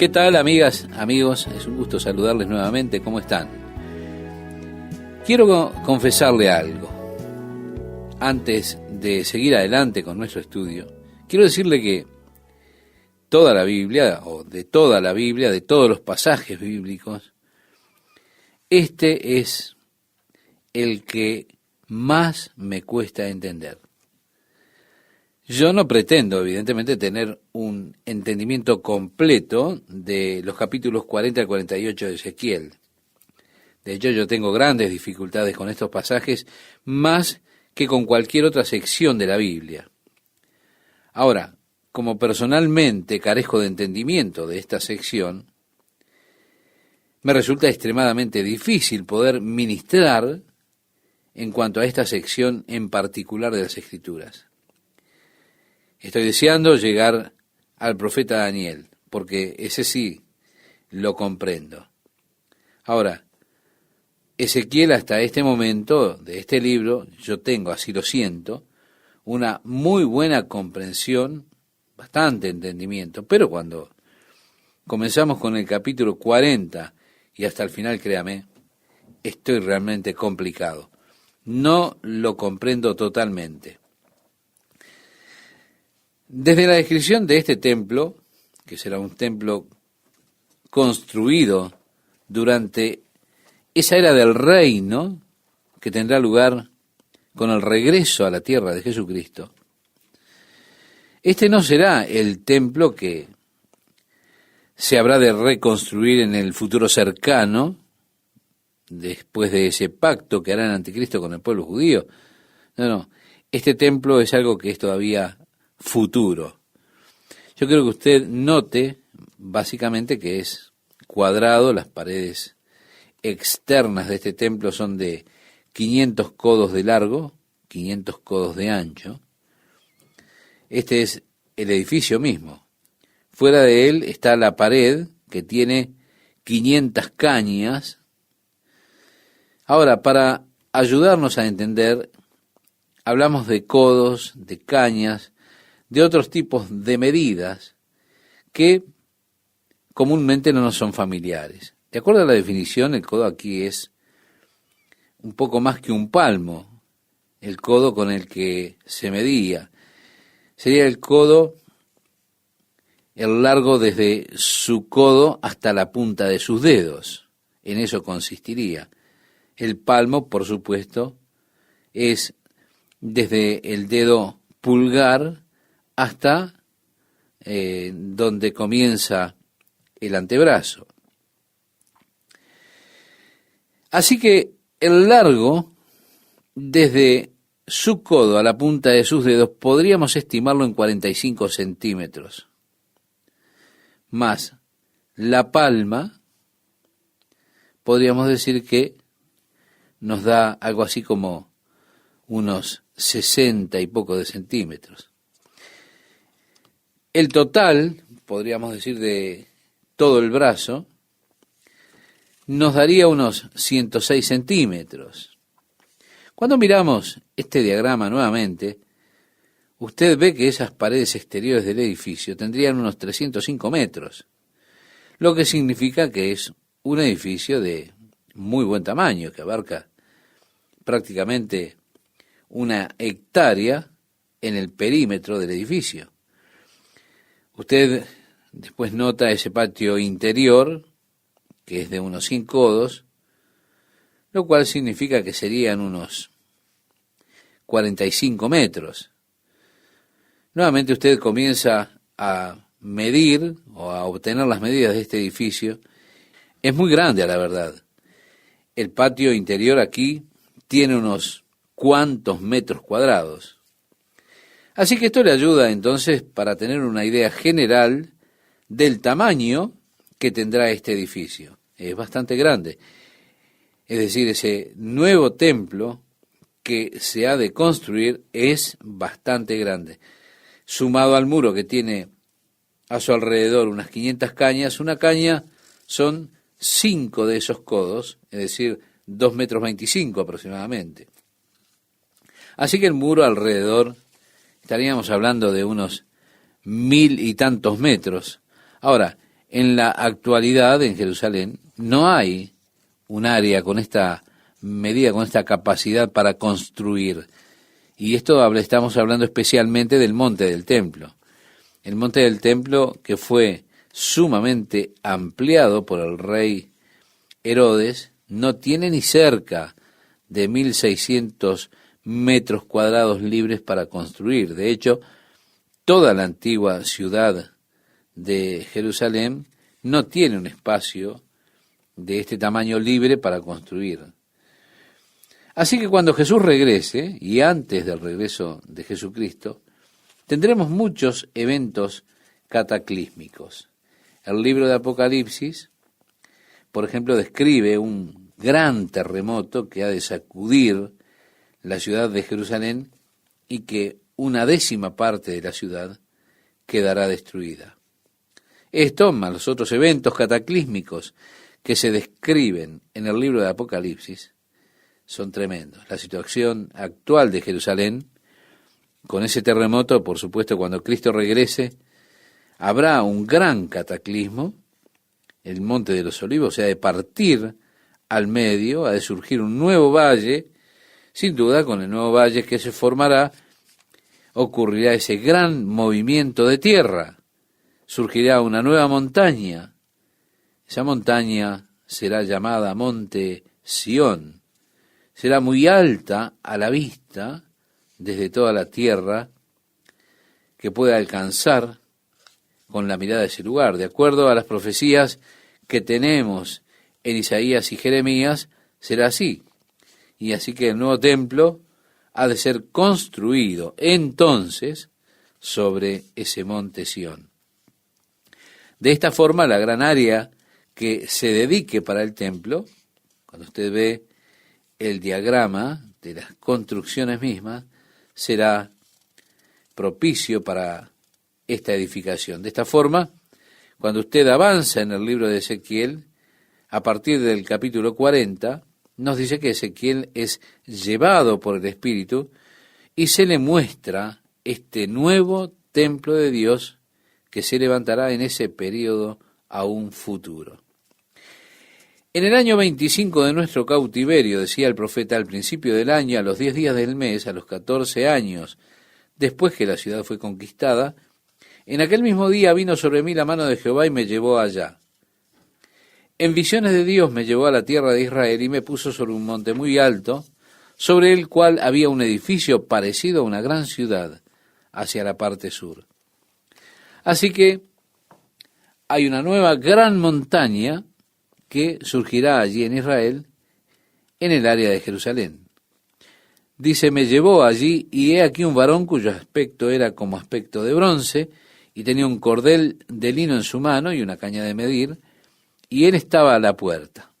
¿Qué tal, amigas, amigos? Es un gusto saludarles nuevamente. ¿Cómo están? Quiero confesarle algo. Antes de seguir adelante con nuestro estudio, quiero decirle que toda la Biblia, o de toda la Biblia, de todos los pasajes bíblicos, este es el que más me cuesta entender. Yo no pretendo, evidentemente, tener un entendimiento completo de los capítulos 40 al 48 de Ezequiel. De hecho, yo tengo grandes dificultades con estos pasajes, más que con cualquier otra sección de la Biblia. Ahora, como personalmente carezco de entendimiento de esta sección, me resulta extremadamente difícil poder ministrar en cuanto a esta sección en particular de las Escrituras. Estoy deseando llegar al profeta Daniel, porque ese sí lo comprendo. Ahora, Ezequiel hasta este momento de este libro, yo tengo, así lo siento, una muy buena comprensión, bastante entendimiento, pero cuando comenzamos con el capítulo 40 y hasta el final, créame, estoy realmente complicado. No lo comprendo totalmente. Desde la descripción de este templo, que será un templo construido durante esa era del reino que tendrá lugar con el regreso a la tierra de Jesucristo, este no será el templo que se habrá de reconstruir en el futuro cercano, después de ese pacto que hará el anticristo con el pueblo judío. No, este templo es algo que es todavía futuro. Yo creo que usted note básicamente que es cuadrado, las paredes externas de este templo son de 500 codos de largo, 500 codos de ancho. Este es el edificio mismo. Fuera de él está la pared que tiene 500 cañas. Ahora, para ayudarnos a entender, hablamos de codos, de cañas, de otros tipos de medidas que comúnmente no nos son familiares. De acuerdo a la definición, el codo aquí es un poco más que un palmo, el codo con el que se medía. Sería el codo, el largo desde su codo hasta la punta de sus dedos. En eso consistiría. El palmo, por supuesto, es desde el dedo pulgar hasta donde comienza el antebrazo. Así que el largo, desde su codo a la punta de sus dedos, podríamos estimarlo en 45 centímetros. Más la palma, podríamos decir que nos da algo así como unos 60 y poco de centímetros. El total, podríamos decir, de todo el brazo, nos daría unos 106 centímetros. Cuando miramos este diagrama nuevamente, usted ve que esas paredes exteriores del edificio tendrían unos 305 metros, lo que significa que es un edificio de muy buen tamaño, que abarca prácticamente una hectárea en el perímetro del edificio. Usted después nota ese patio interior, que es de unos 100 codos, lo cual significa que serían unos 45 metros. Nuevamente usted comienza a medir o a obtener las medidas de este edificio. Es muy grande, a la verdad. El patio interior aquí tiene unos cuantos metros cuadrados. Así que esto le ayuda entonces para tener una idea general del tamaño que tendrá este edificio. Es bastante grande. Es decir, ese nuevo templo que se ha de construir es bastante grande. Sumado al muro que tiene a su alrededor unas 500 cañas, una caña son 5 de esos codos, es decir, 2,25 metros aproximadamente. Así que el muro alrededor, estaríamos hablando de unos 1,000 y tantos metros. Ahora, En la actualidad, en Jerusalén, no hay un área con esta medida, con esta capacidad para construir. Y estamos hablando especialmente del monte del templo. El monte del templo que fue sumamente ampliado por el rey Herodes, no tiene ni cerca de 1.600 metros cuadrados libres para construir. De hecho, toda la antigua ciudad de Jerusalén no tiene un espacio de este tamaño libre para construir. Así que cuando Jesús regrese, y antes del regreso de Jesucristo, tendremos muchos eventos cataclísmicos. El libro de Apocalipsis, por ejemplo, describe un gran terremoto que ha de sacudir la ciudad de Jerusalén y que 1/10 parte de la ciudad quedará destruida. Esto, más los otros eventos cataclísmicos que se describen en el libro de Apocalipsis, son tremendos. La situación actual de Jerusalén, con ese terremoto, por supuesto, cuando Cristo regrese, habrá un gran cataclismo. El Monte de los Olivos se ha de partir al medio, ha de surgir un nuevo valle. Sin duda, con el nuevo valle que se formará, ocurrirá ese gran movimiento de tierra. Surgirá una nueva montaña. Esa montaña será llamada Monte Sión. Será muy alta a la vista desde toda la tierra, que pueda alcanzar con la mirada ese lugar. De acuerdo a las profecías que tenemos en Isaías y Jeremías, será así. Y así que el nuevo templo ha de ser construido entonces sobre ese monte Sión. De esta forma, la gran área que se dedique para el templo, cuando usted ve el diagrama de las construcciones mismas, será propicio para esta edificación. De esta forma, cuando usted avanza en el libro de Ezequiel, a partir del capítulo 40, nos dice que Ezequiel es llevado por el Espíritu y se le muestra este nuevo templo de Dios que se levantará en ese periodo aún futuro. En el año 25 de nuestro cautiverio, decía el profeta, al principio del año, a los 10 días del mes, a los 14 años, después que la ciudad fue conquistada, en aquel mismo día vino sobre mí la mano de Jehová y me llevó allá. En visiones de Dios me llevó a la tierra de Israel y me puso sobre un monte muy alto, sobre el cual había un edificio parecido a una gran ciudad, hacia la parte sur. Así que hay una nueva gran montaña que surgirá allí en Israel, en el área de Jerusalén. Dice, me llevó allí, y he aquí un varón cuyo aspecto era como aspecto de bronce, y tenía un cordel de lino en su mano y una caña de medir, y él estaba a la puerta.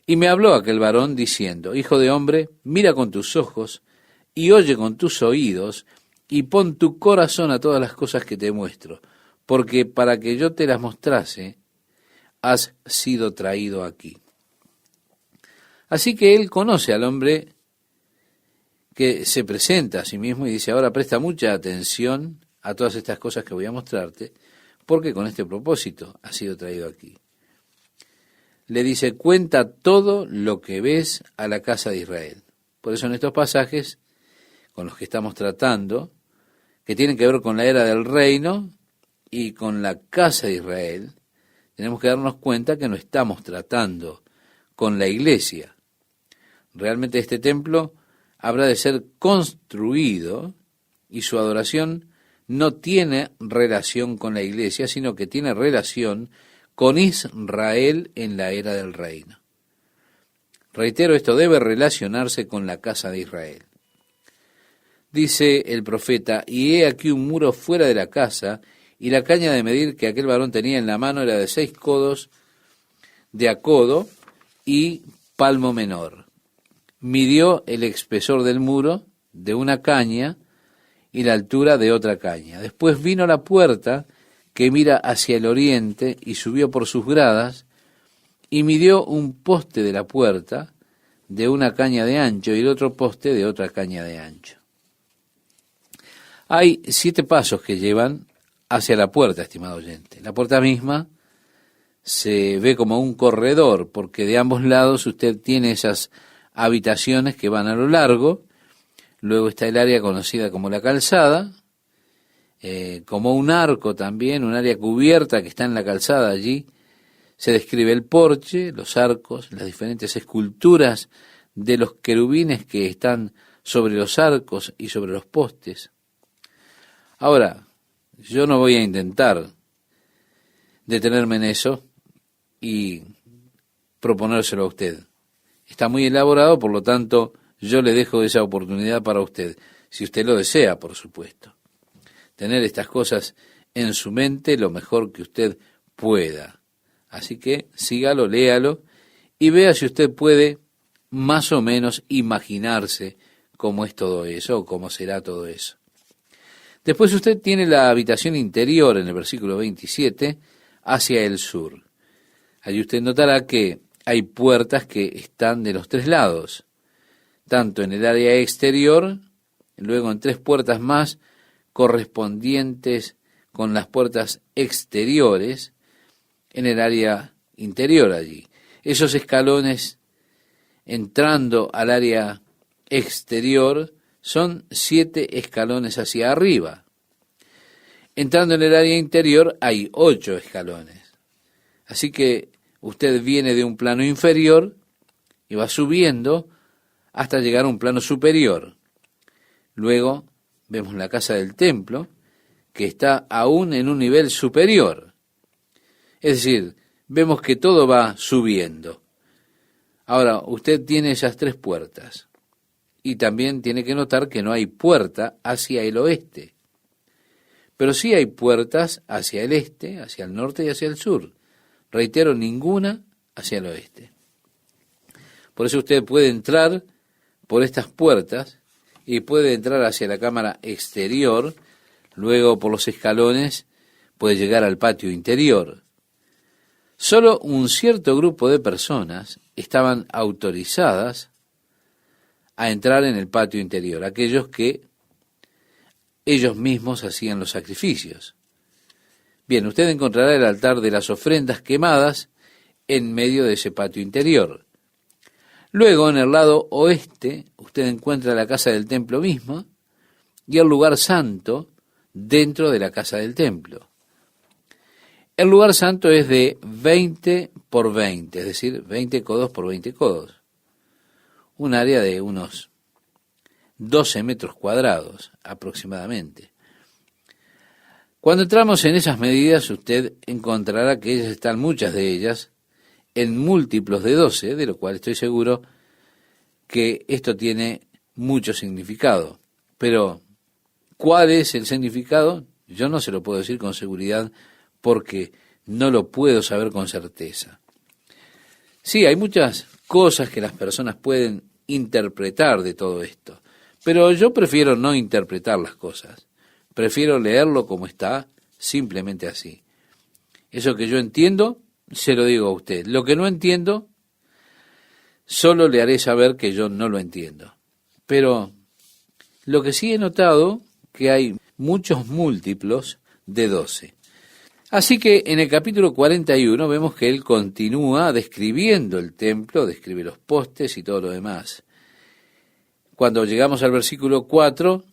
Y me habló aquel varón diciendo, hijo de hombre, mira con tus ojos, y oye con tus oídos, y pon tu corazón a todas las cosas que te muestro, porque para que yo te las mostrase, has sido traído aquí. Así que él conoce al hombre que se presenta a sí mismo y dice, ahora presta mucha atención a todas estas cosas que voy a mostrarte, porque con este propósito has sido traído aquí. Le dice, cuenta todo lo que ves a la casa de Israel. Por eso en estos pasajes con los que estamos tratando, que tienen que ver con la era del reino y con la casa de Israel, tenemos que darnos cuenta que no estamos tratando con la iglesia. Realmente este templo habrá de ser construido y su adoración no tiene relación con la iglesia, sino que tiene relación con Israel en la era del reino. Reitero, esto debe relacionarse con la casa de Israel. Dice el profeta, y he aquí un muro fuera de la casa, y la caña de medir que aquel varón tenía en la mano era de 6 codos de a codo y palmo menor. Midió el espesor del muro de una caña y la altura de otra caña. Después vino la puerta que mira hacia el oriente y subió por sus gradas y midió un poste de la puerta de una caña de ancho y el otro poste de otra caña de ancho. Hay 7 pasos que llevan hacia la puerta, estimado oyente. La puerta misma se ve como un corredor, porque de ambos lados usted tiene esas habitaciones que van a lo largo. Luego está el área conocida como la calzada, como un arco también, un área cubierta que está en la calzada allí. Se describe el porche, los arcos, las diferentes esculturas de los querubines que están sobre los arcos y sobre los postes. Ahora, yo no voy a intentar detenerme en eso y proponérselo a usted. Está muy elaborado, por lo tanto, yo le dejo esa oportunidad para usted, si usted lo desea, por supuesto. Tener estas cosas en su mente lo mejor que usted pueda. Así que sígalo, léalo y vea si usted puede más o menos imaginarse cómo es todo eso o cómo será todo eso. Después usted tiene la habitación interior en el versículo 27 hacia el sur. Allí usted notará que hay puertas que están de los tres lados, tanto en el área exterior, luego en tres puertas más correspondientes con las puertas exteriores en el área interior allí. Esos escalones entrando al área exterior son 7 escalones hacia arriba. Entrando en el área interior hay 8 escalones. Así que usted viene de un plano inferior y va subiendo hasta llegar a un plano superior. Luego vemos la casa del templo, que está aún en un nivel superior. Es decir, vemos que todo va subiendo. Ahora, usted tiene esas 3 puertas. Y también tiene que notar que no hay puerta hacia el oeste. Pero sí hay puertas hacia el este, hacia el norte y hacia el sur. Reitero, ninguna hacia el oeste. Por eso usted puede entrar por estas puertas y puede entrar hacia la cámara exterior, luego por los escalones puede llegar al patio interior. Solo un cierto grupo de personas estaban autorizadas a entrar en el patio interior, aquellos que ellos mismos hacían los sacrificios. Bien, usted encontrará el altar de las ofrendas quemadas en medio de ese patio interior. Luego, en el lado oeste, usted encuentra la casa del templo misma y el lugar santo dentro de la casa del templo. El lugar santo es de 20 por 20, es decir, 20 codos por 20 codos. Un área de unos 12 metros cuadrados aproximadamente. Cuando entramos en esas medidas, usted encontrará que ellas están, muchas de ellas, en múltiplos de 12, de lo cual estoy seguro que esto tiene mucho significado. Pero, ¿cuál es el significado? Yo no se lo puedo decir con seguridad porque no lo puedo saber con certeza. Sí, hay muchas cosas que las personas pueden interpretar de todo esto, pero yo prefiero no interpretar las cosas. Prefiero leerlo como está, simplemente así. Eso que yo entiendo, se lo digo a usted. Lo que no entiendo, solo le haré saber que yo no lo entiendo. Pero lo que sí he notado, que hay muchos múltiplos de 12. Así que en el capítulo 41 vemos que él continúa describiendo el templo, describe los postes y todo lo demás. Cuando llegamos al versículo 4,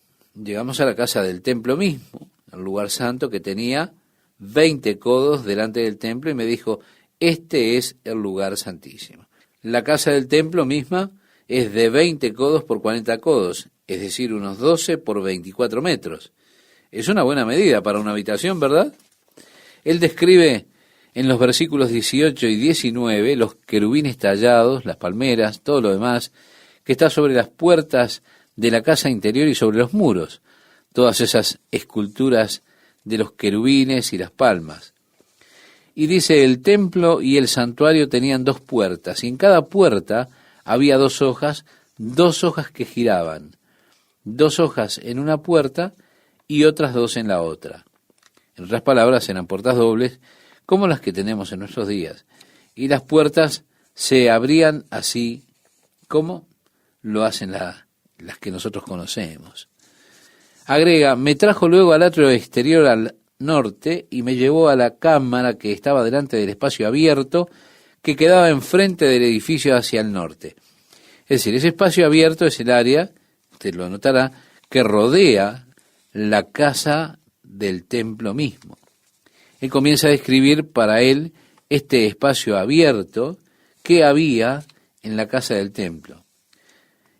llegamos a la casa del templo mismo, el lugar santo que tenía 20 codos delante del templo, y me dijo, este es el lugar santísimo. La casa del templo misma es de 20 codos por 40 codos, es decir, unos 12 por 24 metros. Es una buena medida para una habitación, ¿verdad? Él describe en los versículos 18 y 19 los querubines tallados, las palmeras, todo lo demás, que está sobre las puertas de la casa interior y sobre los muros, todas esas esculturas de los querubines y las palmas. Y dice, el templo y el santuario tenían 2 puertas, y en cada puerta había 2 hojas que giraban, 2 hojas en una puerta y otras 2 en la otra. En otras palabras, eran puertas dobles, como las que tenemos en nuestros días. Y las puertas se abrían así como lo hacen las que nosotros conocemos. Agrega, me trajo luego al atrio exterior norte y me llevó a la cámara que estaba delante del espacio abierto que quedaba enfrente del edificio hacia el norte. Es decir, ese espacio abierto es el área, usted lo notará, que rodea la casa del templo mismo. Él comienza a describir para él este espacio abierto que había en la casa del templo.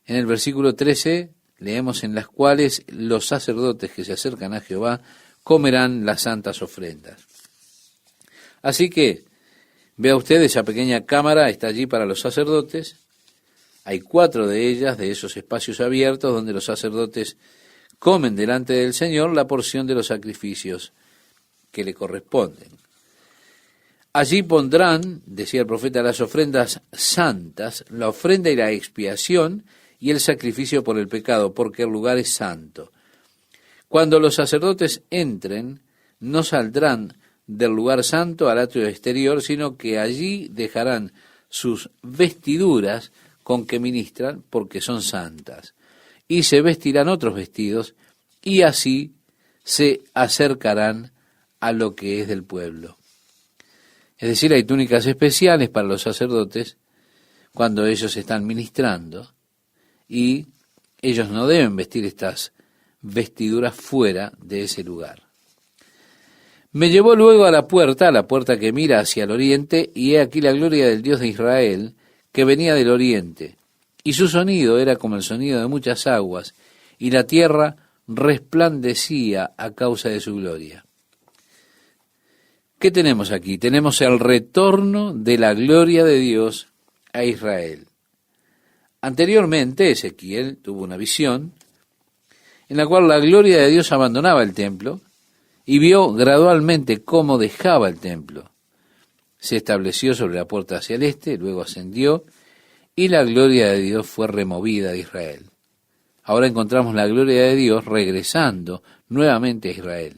En el versículo 13 leemos: en las cuales los sacerdotes que se acercan a Jehová comerán las santas ofrendas. Así que, vea usted, esa pequeña cámara está allí para los sacerdotes. Hay 4 de ellas, de esos espacios abiertos, donde los sacerdotes comen delante del Señor la porción de los sacrificios que le corresponden. Allí pondrán, decía el profeta, las ofrendas santas, la ofrenda y la expiación y el sacrificio por el pecado, porque el lugar es santo. Cuando los sacerdotes entren, no saldrán del lugar santo al atrio exterior, sino que allí dejarán sus vestiduras con que ministran, porque son santas, y se vestirán otros vestidos, y así se acercarán a lo que es del pueblo. Es decir, hay túnicas especiales para los sacerdotes cuando ellos están ministrando, y ellos no deben vestir estas vestiduras fuera de ese lugar. Me llevó luego a la puerta que mira hacia el oriente, y he aquí la gloria del Dios de Israel, que venía del oriente, y su sonido era como el sonido de muchas aguas, y la tierra resplandecía a causa de su gloria. ¿Qué tenemos aquí? Tenemos el retorno de la gloria de Dios a Israel. Anteriormente, Ezequiel tuvo una visión en la cual la gloria de Dios abandonaba el templo y vio gradualmente cómo dejaba el templo. Se estableció sobre la puerta hacia el este, luego ascendió, y la gloria de Dios fue removida de Israel. Ahora encontramos la gloria de Dios regresando nuevamente a Israel.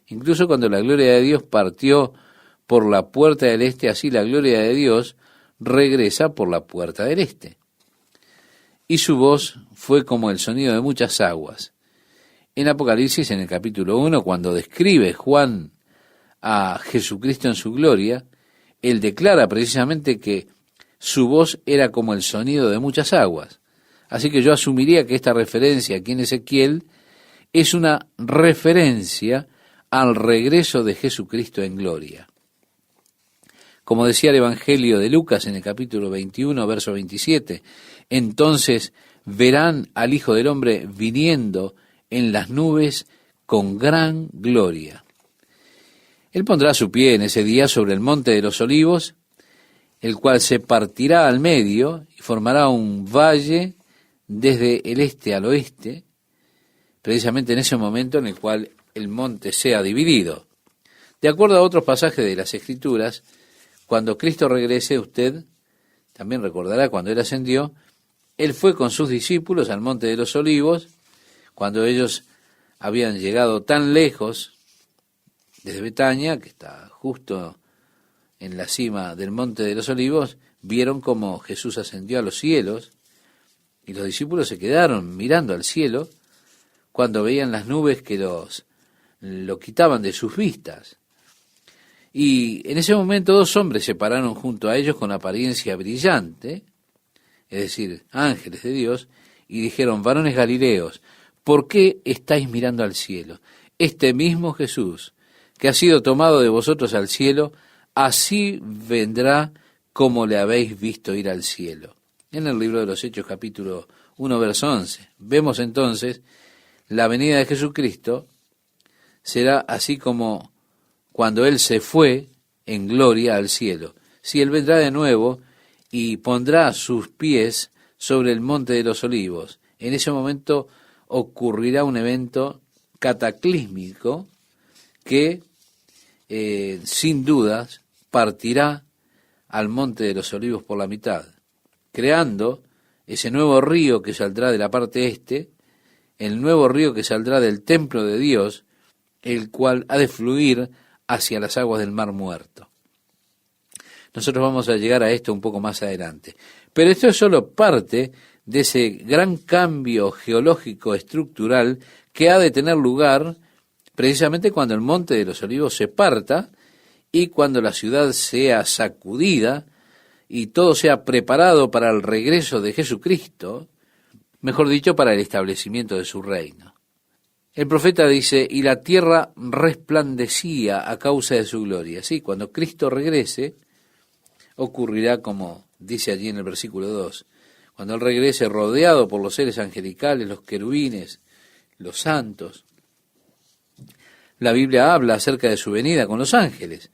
Incluso cuando la gloria de Dios partió por la puerta del este, así la gloria de Dios regresa por la puerta del este. Y su voz fue como el sonido de muchas aguas. En Apocalipsis, en el capítulo 1, cuando describe Juan a Jesucristo en su gloria, él declara precisamente que su voz era como el sonido de muchas aguas. Así que yo asumiría que esta referencia aquí en Ezequiel es una referencia al regreso de Jesucristo en gloria. Como decía el Evangelio de Lucas en el capítulo 21, verso 27, entonces verán al Hijo del Hombre viniendo en las nubes con gran gloria. Él pondrá su pie en ese día sobre el monte de los olivos, el cual se partirá al medio y formará un valle desde el este al oeste, precisamente en ese momento en el cual el monte sea dividido. De acuerdo a otros pasajes de las Escrituras, cuando Cristo regrese, usted también recordará cuando Él ascendió, Él fue con sus discípulos al monte de los olivos, cuando ellos habían llegado tan lejos desde Betania, que está justo en la cima del monte de los olivos, vieron cómo Jesús ascendió a los cielos, y los discípulos se quedaron mirando al cielo cuando veían las nubes que lo quitaban de sus vistas. Y en ese momento 2 hombres se pararon junto a ellos con apariencia brillante, es decir, ángeles de Dios, y dijeron: varones galileos, ¿por qué estáis mirando al cielo? Este mismo Jesús, que ha sido tomado de vosotros al cielo, así vendrá como le habéis visto ir al cielo. En el libro de los Hechos, capítulo 1, verso 11. Vemos entonces la venida de Jesucristo será así como cuando Él se fue en gloria al cielo. Si Él vendrá de nuevo y pondrá sus pies sobre el monte de los olivos, en ese momento ocurrirá un evento cataclísmico que sin dudas partirá al monte de los olivos por la mitad, creando ese nuevo río que saldrá de la parte este, el nuevo río que saldrá del templo de Dios, el cual ha de fluir hacia las aguas del Mar Muerto. Nosotros vamos a llegar a esto un poco más adelante. Pero esto es solo parte de ese gran cambio geológico estructural que ha de tener lugar precisamente cuando el monte de los olivos se parta y cuando la ciudad sea sacudida y todo sea preparado para el regreso de Jesucristo, mejor dicho, para el establecimiento de su reino. El profeta dice, y la tierra resplandecía a causa de su gloria. Sí, cuando Cristo regrese, ocurrirá como dice allí en el versículo 2, cuando Él regrese rodeado por los seres angelicales, los querubines, los santos. La Biblia habla acerca de su venida con los ángeles.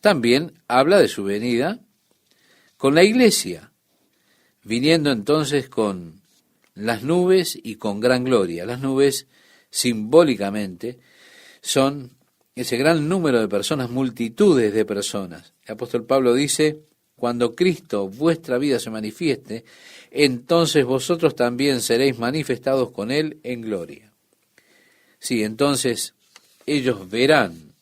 También habla de su venida con la iglesia, viniendo entonces con las nubes y con gran gloria. Las nubes, simbólicamente, son ese gran número de personas, multitudes de personas. El apóstol Pablo dice, cuando Cristo, vuestra vida, se manifieste, entonces vosotros también seréis manifestados con Él en gloria. Sí, entonces ellos verán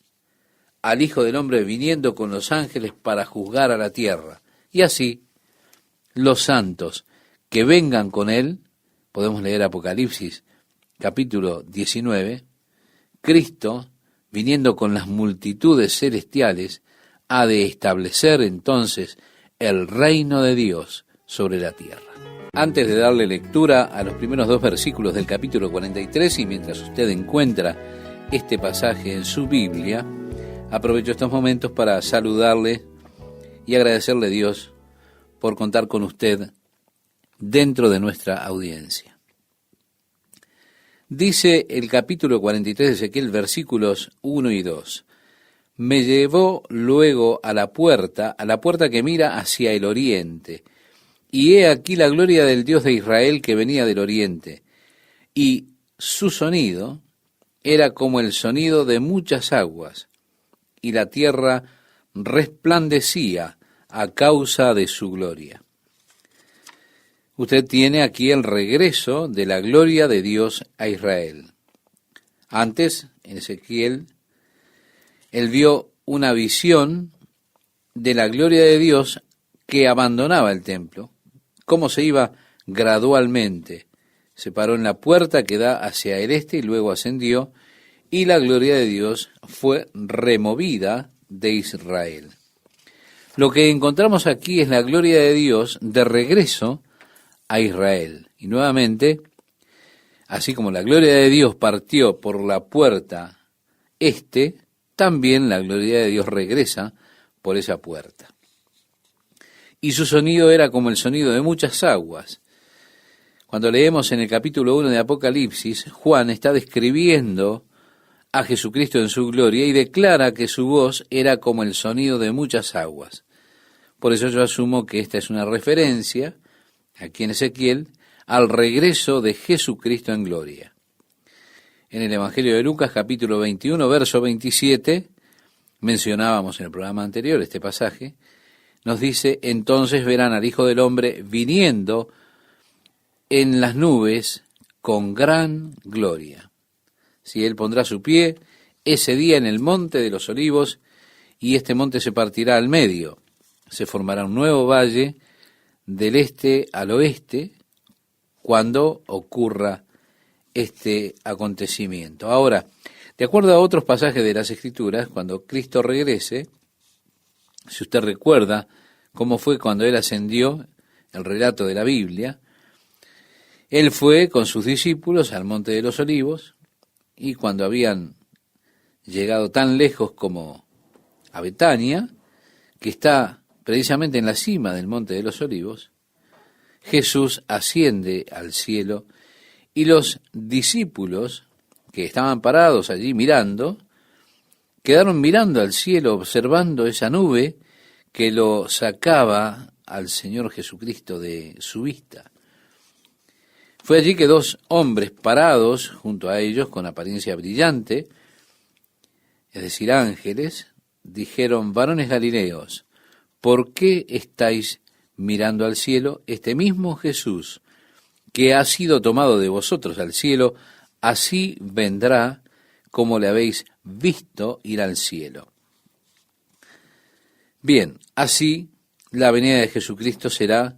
al Hijo del Hombre viniendo con los ángeles para juzgar a la tierra. Y así, los santos que vengan con Él, podemos leer Apocalipsis capítulo 19, Cristo, viniendo con las multitudes celestiales, ha de establecer entonces el reino de Dios sobre la tierra. Antes de darle lectura a los primeros 2 versículos del capítulo 43, y mientras usted encuentra este pasaje en su Biblia, aprovecho estos momentos para saludarle y agradecerle a Dios por contar con usted dentro de nuestra audiencia. Dice el capítulo 43 de Ezequiel, versículos 1 y 2. Me llevó luego a la puerta que mira hacia el oriente, y he aquí la gloria del Dios de Israel que venía del oriente, y su sonido era como el sonido de muchas aguas, y la tierra resplandecía a causa de su gloria. Usted tiene aquí el regreso de la gloria de Dios a Israel. Antes, en Ezequiel, él vio una visión de la gloria de Dios que abandonaba el templo, cómo se iba gradualmente. Se paró en la puerta que da hacia el este y luego ascendió, y la gloria de Dios fue removida de Israel. Lo que encontramos aquí es la gloria de Dios de regreso a Israel. Y nuevamente, así como la gloria de Dios partió por la puerta este, también la gloria de Dios regresa por esa puerta. Y su sonido era como el sonido de muchas aguas. Cuando leemos en el capítulo 1 de Apocalipsis, Juan está describiendo a Jesucristo en su gloria y declara que su voz era como el sonido de muchas aguas. Por eso yo asumo que esta es una referencia, aquí en Ezequiel, al regreso de Jesucristo en gloria. En el Evangelio de Lucas, capítulo 21, verso 27, mencionábamos en el programa anterior este pasaje, nos dice, entonces verán al Hijo del Hombre viniendo en las nubes con gran gloria. Si Él pondrá su pie ese día en el monte de los olivos, y este monte se partirá al medio. Se formará un nuevo valle del este al oeste cuando ocurra este acontecimiento. Ahora, de acuerdo a otros pasajes de las Escrituras, cuando Cristo regrese, si usted recuerda cómo fue cuando Él ascendió, el relato de la Biblia, Él fue con sus discípulos al Monte de los Olivos, y cuando habían llegado tan lejos como a Betania, que está precisamente en la cima del Monte de los Olivos, Jesús asciende al cielo y los discípulos que estaban parados allí mirando, quedaron mirando al cielo, observando esa nube que lo sacaba al Señor Jesucristo de su vista. Fue allí que 2 hombres parados junto a ellos con apariencia brillante, es decir, ángeles, dijeron, varones galileos, ¿por qué estáis mirando al cielo? Este mismo Jesús que ha sido tomado de vosotros al cielo, así vendrá como le habéis visto ir al cielo. Bien, así la venida de Jesucristo será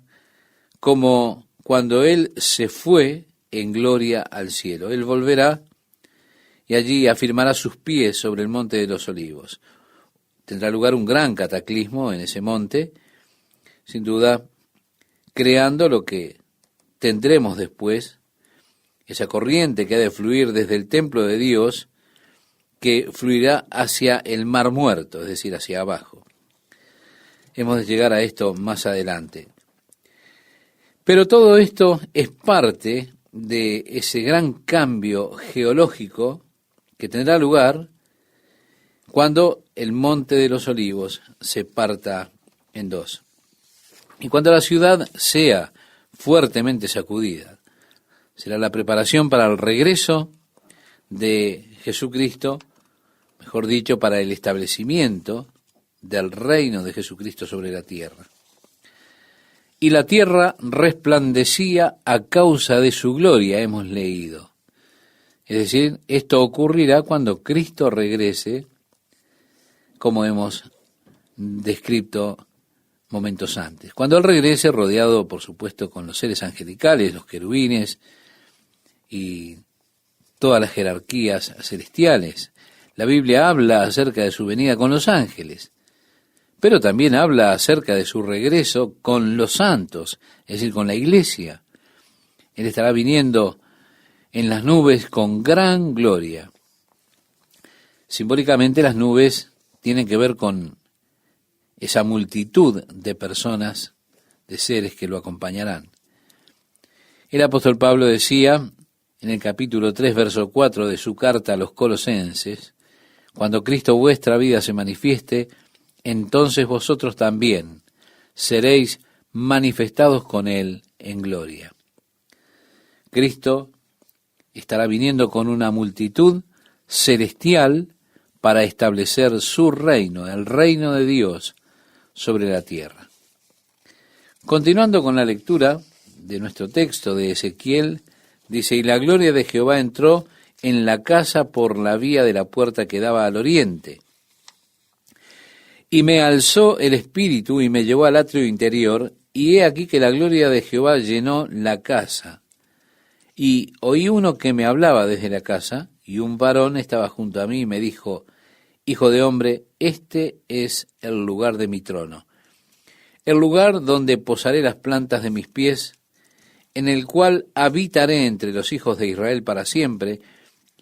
como cuando Él se fue en gloria al cielo. Él volverá y allí afirmará sus pies sobre el monte de los olivos. Tendrá lugar un gran cataclismo en ese monte, sin duda, creando lo que tendremos después, esa corriente que ha de fluir desde el templo de Dios, que fluirá hacia el mar muerto, es decir, hacia abajo. Hemos de llegar a esto más adelante. Pero todo esto es parte de ese gran cambio geológico que tendrá lugar cuando el monte de los olivos se parta en dos. Y cuando la ciudad sea fuertemente sacudida, será la preparación para el regreso de Jesucristo, mejor dicho, para el establecimiento del reino de Jesucristo sobre la tierra. Y la tierra resplandecía a causa de su gloria, hemos leído. Es decir, esto ocurrirá cuando Cristo regrese, como hemos descrito momentos antes. Cuando Él regrese, rodeado, por supuesto, con los seres angelicales, los querubines y todas las jerarquías celestiales. La Biblia habla acerca de su venida con los ángeles, pero también habla acerca de su regreso con los santos, es decir, con la iglesia. Él estará viniendo en las nubes con gran gloria. Simbólicamente, las nubes tienen que ver con esa multitud de personas, de seres que lo acompañarán. El apóstol Pablo decía en el capítulo 3, verso 4 de su carta a los Colosenses: cuando Cristo vuestra vida se manifieste, entonces vosotros también seréis manifestados con Él en gloria. Cristo estará viniendo con una multitud celestial para establecer su reino, el reino de Dios sobre la tierra. Continuando con la lectura de nuestro texto de Ezequiel, dice: y la gloria de Jehová entró en la casa por la vía de la puerta que daba al oriente. Y me alzó el espíritu y me llevó al atrio interior, y he aquí que la gloria de Jehová llenó la casa. Y oí uno que me hablaba desde la casa, y un varón estaba junto a mí y me dijo: hijo de hombre, este es el lugar de mi trono, el lugar donde posaré las plantas de mis pies, en el cual habitaré entre los hijos de Israel para siempre,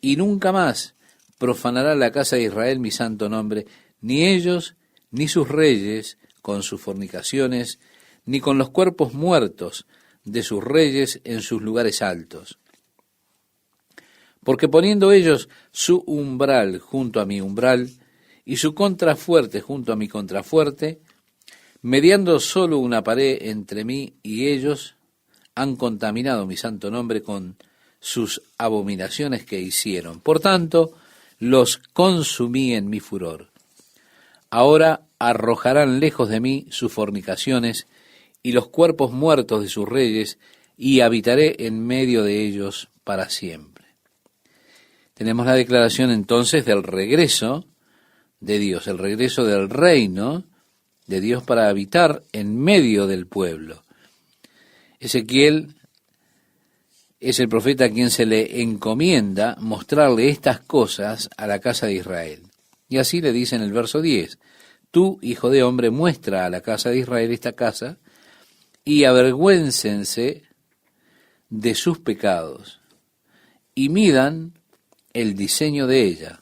y nunca más profanará la casa de Israel mi santo nombre, ni ellos, ni sus reyes, con sus fornicaciones, ni con los cuerpos muertos de sus reyes en sus lugares altos. Porque poniendo ellos su umbral junto a mi umbral, y su contrafuerte junto a mi contrafuerte, mediando solo una pared entre mí y ellos, han contaminado mi santo nombre con sus abominaciones que hicieron. Por tanto, los consumí en mi furor. Ahora arrojarán lejos de mí sus fornicaciones y los cuerpos muertos de sus reyes, y habitaré en medio de ellos para siempre. Tenemos la declaración entonces del regreso de Dios, el regreso del reino de Dios para habitar en medio del pueblo. Ezequiel es el profeta a quien se le encomienda mostrarle estas cosas a la casa de Israel. Y así le dice en el verso 10, tú, hijo de hombre, muestra a la casa de Israel esta casa, y avergüéncense de sus pecados, y midan el diseño de ella.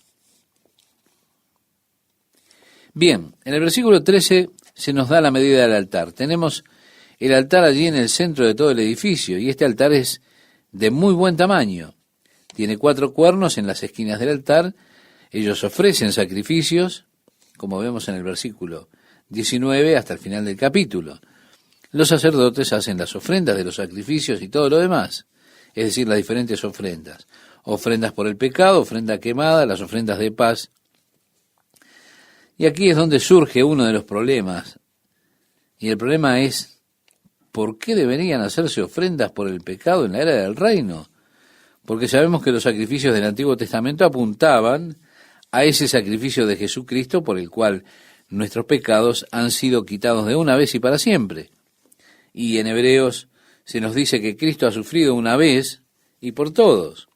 Bien, en el versículo 13 se nos da la medida del altar. Tenemos el altar allí en el centro de todo el edificio, y este altar es de muy buen tamaño. Tiene 4 cuernos en las esquinas del altar. Ellos ofrecen sacrificios, como vemos en el versículo 19 hasta el final del capítulo. Los sacerdotes hacen las ofrendas de los sacrificios y todo lo demás, es decir, las diferentes ofrendas. Ofrendas por el pecado, ofrenda quemada, las ofrendas de paz. Y aquí es donde surge uno de los problemas. Y el problema es, ¿por qué deberían hacerse ofrendas por el pecado en la era del reino? Porque sabemos que los sacrificios del Antiguo Testamento apuntaban a ese sacrificio de Jesucristo por el cual nuestros pecados han sido quitados de una vez y para siempre. Y en Hebreos se nos dice que Cristo ha sufrido una vez y por todos.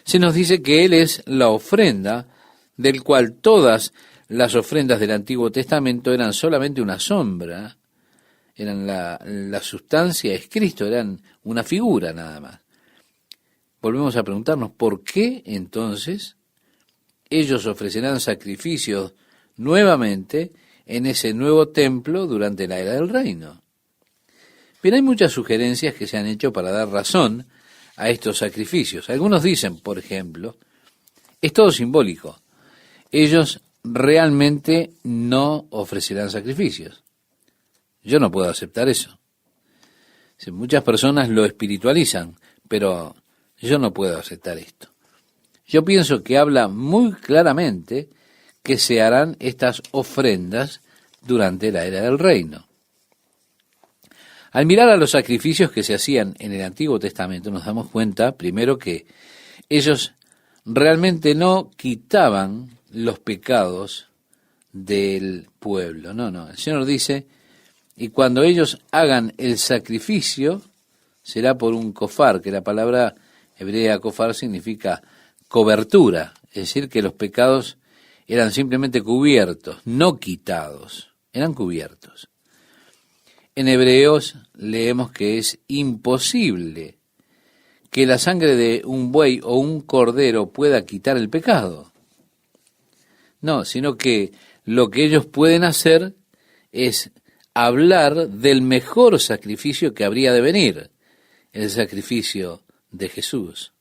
se nos dice que Él es la ofrenda, del cual todas las ofrendas del Antiguo Testamento eran solamente una sombra, eran la sustancia es Cristo, eran una figura nada más. Volvemos a preguntarnos, ¿por qué entonces ellos ofrecerán sacrificios nuevamente en ese nuevo templo durante la era del reino? Pero hay muchas sugerencias que se han hecho para dar razón a estos sacrificios. Algunos dicen, por ejemplo, es todo simbólico. Ellos realmente no ofrecerán sacrificios. Yo no puedo aceptar eso. Muchas personas lo espiritualizan, pero yo no puedo aceptar esto. Yo pienso que habla muy claramente que se harán estas ofrendas durante la era del reino. Al mirar a los sacrificios que se hacían en el Antiguo Testamento, nos damos cuenta, primero, que ellos realmente no quitaban los pecados del pueblo. No. El Señor dice, y cuando ellos hagan el sacrificio, será por un kofar, que la palabra hebrea kofar significa cobertura, es decir, que los pecados eran simplemente cubiertos, no quitados, eran cubiertos. En Hebreos leemos que es imposible que la sangre de un buey o un cordero pueda quitar el pecado. No, sino que lo que ellos pueden hacer es hablar del mejor sacrificio que habría de venir, el sacrificio de Jesús.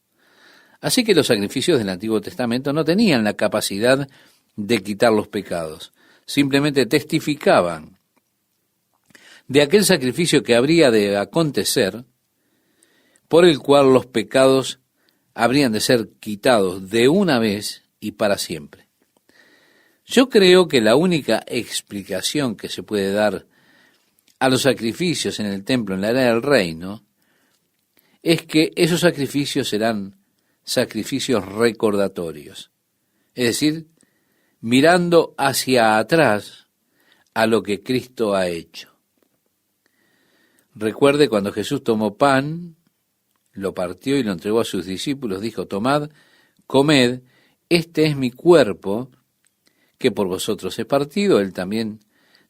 Así que los sacrificios del Antiguo Testamento no tenían la capacidad de quitar los pecados, simplemente testificaban de aquel sacrificio que habría de acontecer, por el cual los pecados habrían de ser quitados de una vez y para siempre. Yo creo que la única explicación que se puede dar a los sacrificios en el templo en la era del reino es que esos sacrificios serán sacrificios recordatorios, es decir, mirando hacia atrás a lo que Cristo ha hecho. Recuerde cuando Jesús tomó pan, lo partió y lo entregó a sus discípulos, dijo, tomad, comed, este es mi cuerpo, que por vosotros he partido. Él también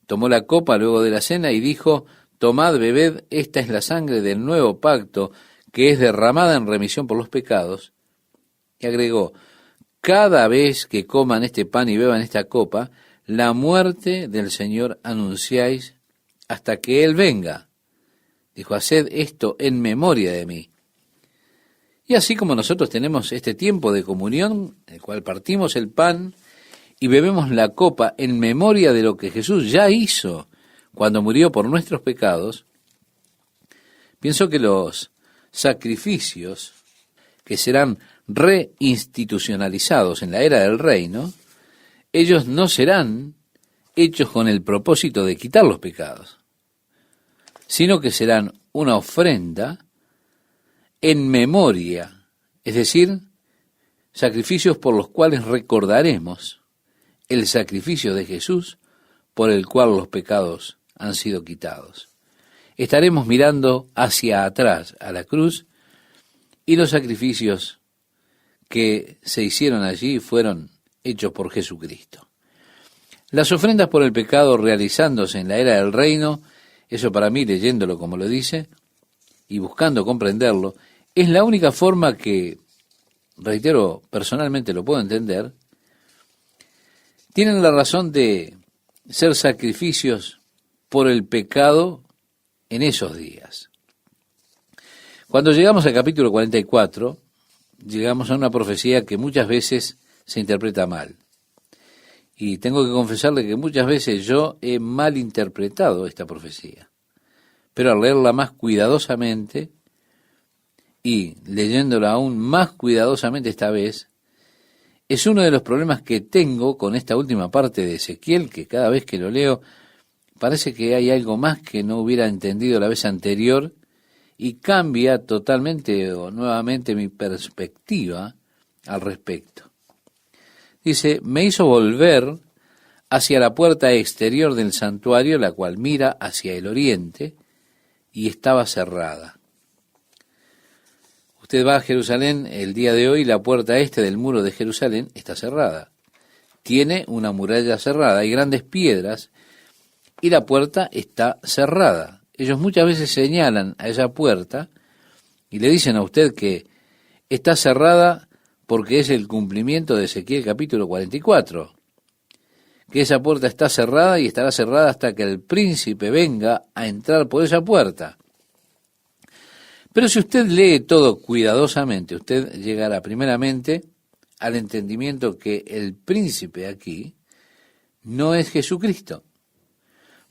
tomó la copa luego de la cena y dijo, tomad, bebed, esta es la sangre del nuevo pacto, que es derramada en remisión por los pecados. Y agregó, cada vez que coman este pan y beban esta copa, la muerte del Señor anunciáis hasta que Él venga. Dijo, haced esto en memoria de mí. Y así como nosotros tenemos este tiempo de comunión, en el cual partimos el pan y bebemos la copa en memoria de lo que Jesús ya hizo cuando murió por nuestros pecados, pienso que los sacrificios que serán reinstitucionalizados en la era del reino, ellos no serán hechos con el propósito de quitar los pecados, sino que serán una ofrenda en memoria, es decir, sacrificios por los cuales recordaremos el sacrificio de Jesús por el cual los pecados han sido quitados. Estaremos mirando hacia atrás a la cruz y los sacrificios que se hicieron allí fueron hechos por Jesucristo. Las ofrendas por el pecado realizándose en la era del reino, eso para mí, leyéndolo como lo dice y buscando comprenderlo, es la única forma que, reitero, personalmente lo puedo entender, tienen la razón de ser sacrificios por el pecado en esos días. Cuando llegamos al capítulo 44, llegamos a una profecía que muchas veces se interpreta mal. Y tengo que confesarle que muchas veces yo he malinterpretado esta profecía. Pero al leerla más cuidadosamente y leyéndola aún más cuidadosamente esta vez, es uno de los problemas que tengo con esta última parte de Ezequiel, que cada vez que lo leo parece que hay algo más que no hubiera entendido la vez anterior y cambia totalmente o nuevamente mi perspectiva al respecto. Dice, me hizo volver hacia la puerta exterior del santuario, la cual mira hacia el oriente, y estaba cerrada. Usted va a Jerusalén el día de hoy, la puerta este del muro de Jerusalén está cerrada. Tiene una muralla cerrada, hay grandes piedras y la puerta está cerrada. Ellos muchas veces señalan a esa puerta y le dicen a usted que está cerrada porque es el cumplimiento de Ezequiel capítulo 44, que esa puerta está cerrada y estará cerrada hasta que el príncipe venga a entrar por esa puerta. Pero si usted lee todo cuidadosamente, usted llegará primeramente al entendimiento que el príncipe aquí no es Jesucristo,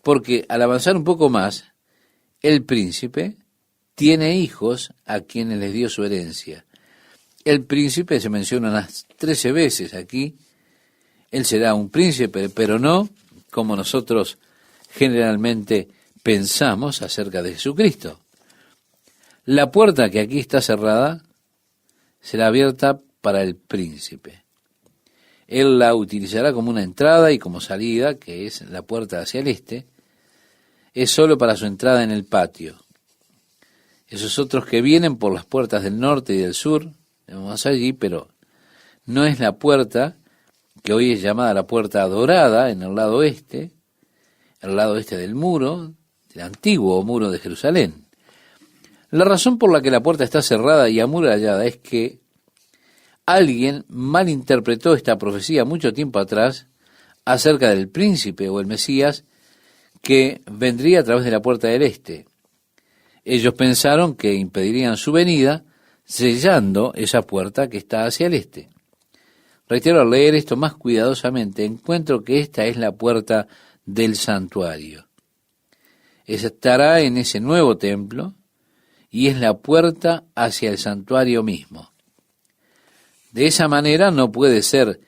porque al avanzar un poco más, el príncipe tiene hijos a quienes les dio su herencia. El príncipe se menciona unas 13 veces aquí. Él será un príncipe, pero no como nosotros generalmente pensamos acerca de Jesucristo. La puerta que aquí está cerrada será abierta para el príncipe. Él la utilizará como una entrada y como salida, que es la puerta hacia el este. Es solo para su entrada en el patio. Esos otros que vienen por las puertas del norte y del sur, vamos allí, pero no es la puerta que hoy es llamada la puerta dorada en el lado este del muro, del antiguo muro de Jerusalén. La razón por la que la puerta está cerrada y amurallada es que alguien malinterpretó esta profecía mucho tiempo atrás acerca del príncipe o el Mesías que vendría a través de la puerta del este. Ellos pensaron que impedirían su venida sellando esa puerta que está hacia el este. Reitero, al leer esto más cuidadosamente, encuentro que esta es la puerta del santuario. Estará en ese nuevo templo y es la puerta hacia el santuario mismo. De esa manera no puede ser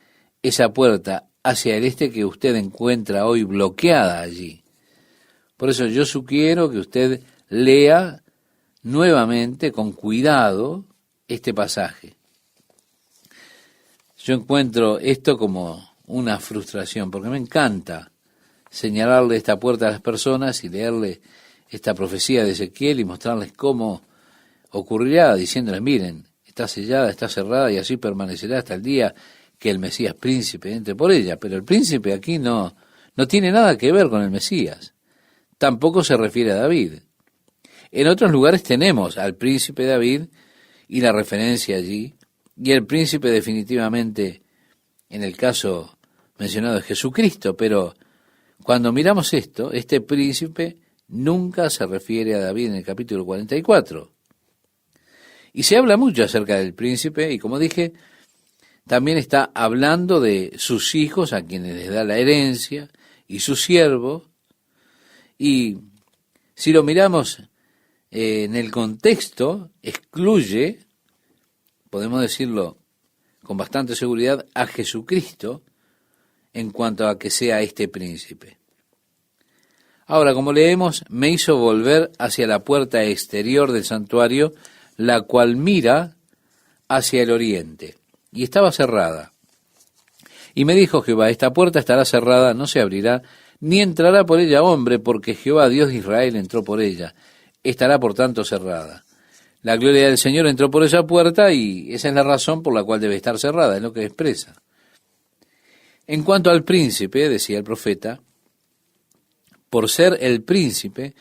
esa puerta hacia el este que usted encuentra hoy bloqueada allí. Por eso yo sugiero que usted lea nuevamente con cuidado este pasaje. Yo encuentro esto como una frustración, porque me encanta señalarle esta puerta a las personas y leerle esta profecía de Ezequiel y mostrarles cómo ocurrirá, diciéndoles, miren, está sellada, está cerrada y así permanecerá hasta el día que el Mesías príncipe entre por ella. Pero el príncipe aquí no tiene nada que ver con el Mesías. Tampoco se refiere a David. En otros lugares tenemos al príncipe David y la referencia allí, y el príncipe definitivamente, en el caso mencionado, es Jesucristo, pero cuando miramos esto, este príncipe nunca se refiere a David en el capítulo 44. Y se habla mucho acerca del príncipe, y como dije, también está hablando de sus hijos, a quienes les da la herencia, y sus siervos, y si lo miramos en el contexto, excluye, podemos decirlo con bastante seguridad, a Jesucristo en cuanto a que sea este príncipe. Ahora, como leemos, me hizo volver hacia la puerta exterior del santuario, la cual mira hacia el oriente, y estaba cerrada. Y me dijo Jehová, esta puerta estará cerrada, no se abrirá, ni entrará por ella hombre, porque Jehová, Dios de Israel, entró por ella. Estará por tanto cerrada. La gloria del Señor entró por esa puerta y esa es la razón por la cual debe estar cerrada, es lo que expresa. En cuanto al príncipe, decía el profeta, por ser el príncipe,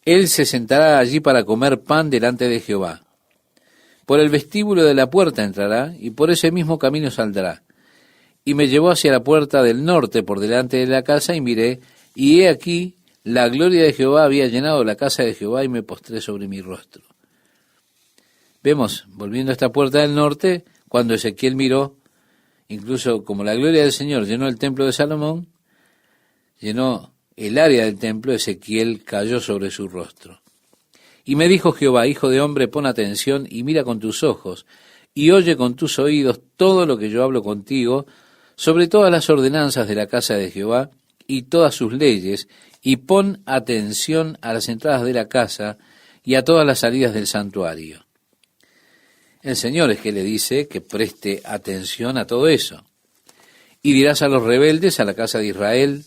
él se sentará allí para comer pan delante de Jehová. Por el vestíbulo de la puerta entrará y por ese mismo camino saldrá. Y me llevó hacia la puerta del norte por delante de la casa y miré, y he aquí, la gloria de Jehová había llenado la casa de Jehová y me postré sobre mi rostro. Vemos, volviendo a esta puerta del norte, cuando Ezequiel miró, incluso como la gloria del Señor llenó el templo de Salomón, llenó el área del templo, Ezequiel cayó sobre su rostro. Y me dijo Jehová, hijo de hombre, pon atención y mira con tus ojos, y oye con tus oídos todo lo que yo hablo contigo, sobre todas las ordenanzas de la casa de Jehová y todas sus leyes, y pon atención a las entradas de la casa y a todas las salidas del santuario. El Señor es que le dice que preste atención a todo eso. Y dirás a los rebeldes, a la casa de Israel,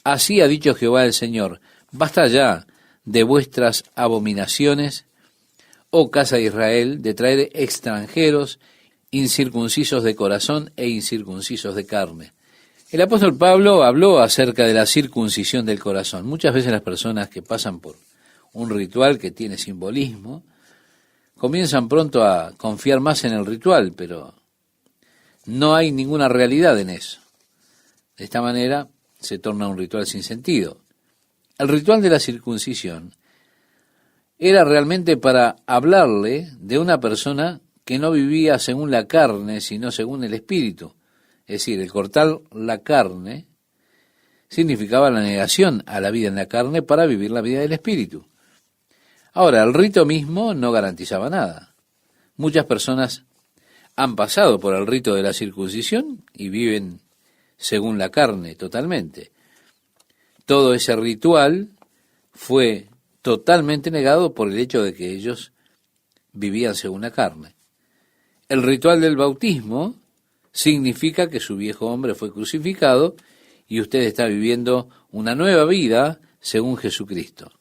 así ha dicho Jehová el Señor, basta ya de vuestras abominaciones, oh casa de Israel, de traer extranjeros incircuncisos de corazón e incircuncisos de carne. El apóstol Pablo habló acerca de la circuncisión del corazón. Muchas veces las personas que pasan por un ritual que tiene simbolismo, comienzan pronto a confiar más en el ritual, pero no hay ninguna realidad en eso. De esta manera se torna un ritual sin sentido. El ritual de la circuncisión era realmente para hablarle de una persona que no vivía según la carne, sino según el espíritu. Es decir, el cortar la carne significaba la negación a la vida en la carne para vivir la vida del espíritu. Ahora, el rito mismo no garantizaba nada. Muchas personas han pasado por el rito de la circuncisión y viven según la carne totalmente. Todo ese ritual fue totalmente negado por el hecho de que ellos vivían según la carne. El ritual del bautismo significa que su viejo hombre fue crucificado y usted está viviendo una nueva vida según Jesucristo.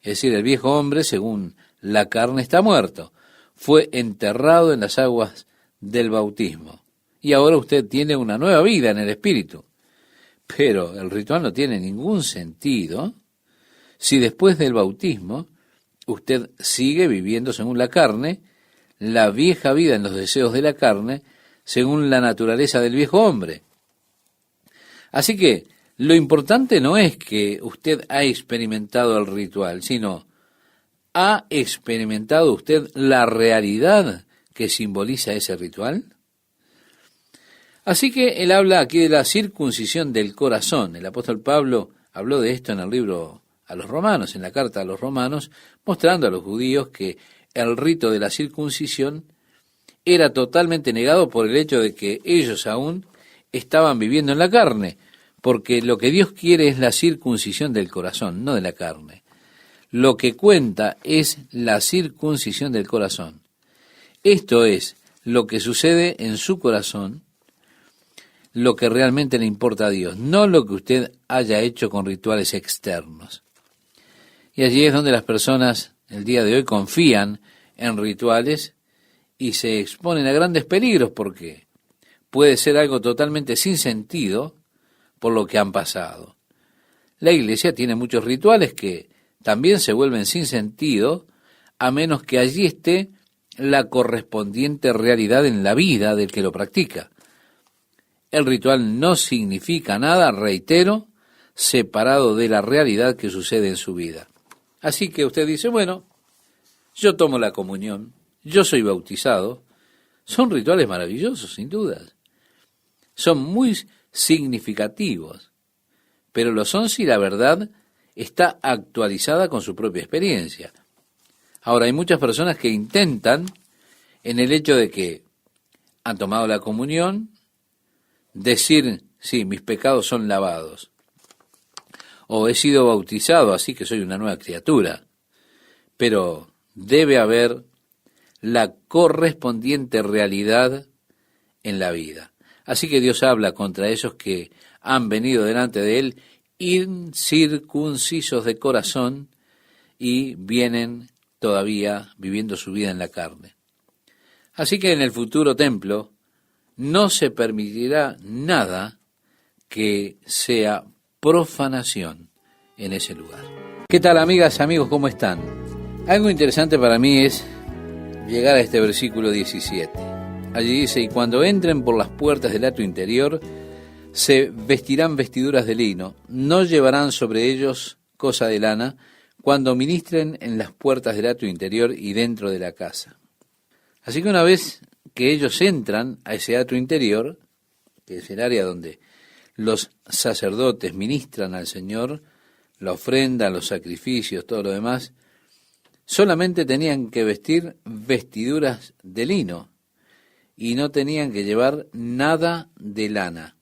Es decir, el viejo hombre, según la carne, está muerto. Fue enterrado en las aguas del bautismo. Y ahora usted tiene una nueva vida en el espíritu. Pero el ritual no tiene ningún sentido si después del bautismo usted sigue viviendo según la carne, la vieja vida en los deseos de la carne, según la naturaleza del viejo hombre. Así que lo importante no es que usted ha experimentado el ritual, sino ¿ha experimentado usted la realidad que simboliza ese ritual? Así que él habla aquí de la circuncisión del corazón. El apóstol Pablo habló de esto en el libro a los romanos, en la carta a los romanos, mostrando a los judíos que el rito de la circuncisión era totalmente negado por el hecho de que ellos aún estaban viviendo en la carne, porque lo que Dios quiere es la circuncisión del corazón, no de la carne. Lo que cuenta es la circuncisión del corazón. Esto es lo que sucede en su corazón, lo que realmente le importa a Dios, no lo que usted haya hecho con rituales externos. Y allí es donde las personas el día de hoy confían en rituales y se exponen a grandes peligros porque puede ser algo totalmente sin sentido por lo que han pasado. La iglesia tiene muchos rituales que también se vuelven sin sentido a menos que allí esté la correspondiente realidad en la vida del que lo practica. El ritual no significa nada, reitero, separado de la realidad que sucede en su vida. Así que usted dice, bueno, yo tomo la comunión, yo soy bautizado. Son rituales maravillosos, sin duda. Son muy significativos, pero lo son si la verdad está actualizada con su propia experiencia. Ahora, hay muchas personas que intentan, en el hecho de que han tomado la comunión, decir, sí, mis pecados son lavados, o he sido bautizado, así que soy una nueva criatura, pero debe haber la correspondiente realidad en la vida. Así que Dios habla contra esos que han venido delante de Él incircuncisos de corazón y vienen todavía viviendo su vida en la carne. Así que en el futuro templo no se permitirá nada que sea profanación en ese lugar. ¿Qué tal, amigas, amigos? ¿Cómo están? Algo interesante para mí es llegar a este versículo 17. Allí dice, y cuando entren por las puertas del atrio interior, se vestirán vestiduras de lino, no llevarán sobre ellos cosa de lana, cuando ministren en las puertas del atrio interior y dentro de la casa. Así que una vez que ellos entran a ese atrio interior, que es el área donde los sacerdotes ministran al Señor, la ofrenda, los sacrificios, todo lo demás, solamente tenían que vestir vestiduras de lino y no tenían que llevar nada de lana.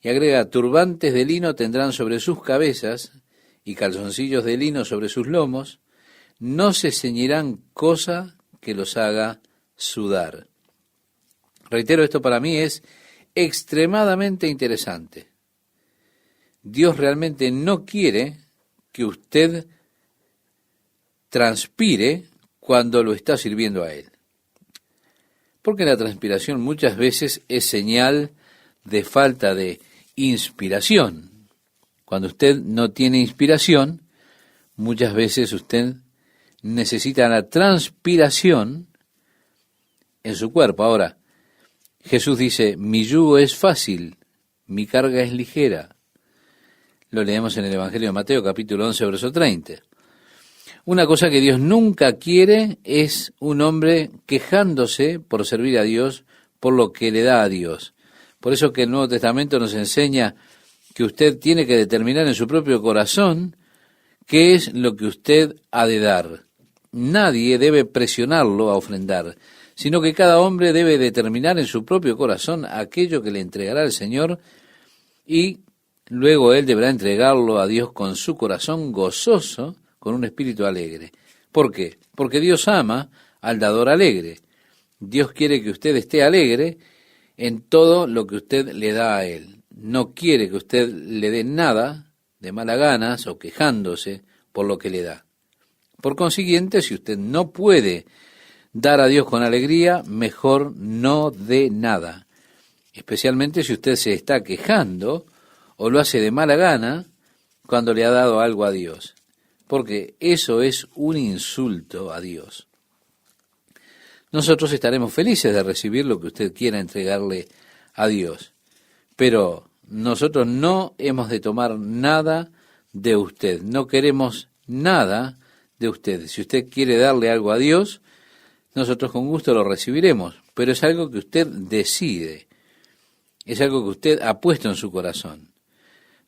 Y agrega, turbantes de lino tendrán sobre sus cabezas y calzoncillos de lino sobre sus lomos, no se ceñirán cosa que los haga sudar. Reitero, esto para mí es extremadamente interesante. Dios realmente no quiere que usted transpire cuando lo está sirviendo a Él. Porque la transpiración muchas veces es señal de falta de inspiración. Cuando usted no tiene inspiración, muchas veces usted necesita la transpiración en su cuerpo. Ahora, Jesús dice, mi yugo es fácil, mi carga es ligera. Lo leemos en el Evangelio de Mateo, capítulo 11, verso 30. Una cosa que Dios nunca quiere es un hombre quejándose por servir a Dios, por lo que le da a Dios. Por eso que el Nuevo Testamento nos enseña que usted tiene que determinar en su propio corazón qué es lo que usted ha de dar. Nadie debe presionarlo a ofrendar, sino que cada hombre debe determinar en su propio corazón aquello que le entregará el Señor y luego él deberá entregarlo a Dios con su corazón gozoso, con un espíritu alegre. ¿Por qué? Porque Dios ama al dador alegre. Dios quiere que usted esté alegre en todo lo que usted le da a Él. No quiere que usted le dé nada de mala ganas o quejándose por lo que le da. Por consiguiente, si usted no puede dar a Dios con alegría, mejor no dé nada. Especialmente si usted se está quejando o lo hace de mala gana cuando le ha dado algo a Dios. Porque eso es un insulto a Dios. Nosotros estaremos felices de recibir lo que usted quiera entregarle a Dios, pero nosotros no hemos de tomar nada de usted, no queremos nada de usted. Si usted quiere darle algo a Dios, nosotros con gusto lo recibiremos, pero es algo que usted decide, es algo que usted ha puesto en su corazón.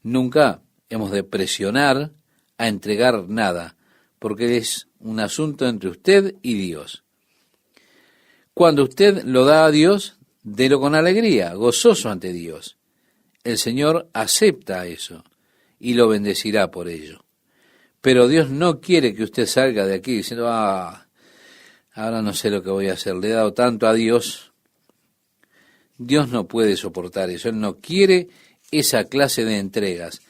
Nunca hemos de presionar a entregar nada, porque es un asunto entre usted y Dios. Cuando usted lo da a Dios, délo con alegría, gozoso ante Dios. El Señor acepta eso y lo bendecirá por ello. Pero Dios no quiere que usted salga de aquí diciendo, ahora no sé lo que voy a hacer, le he dado tanto a Dios. Dios no puede soportar eso, Él no quiere esa clase de entregas.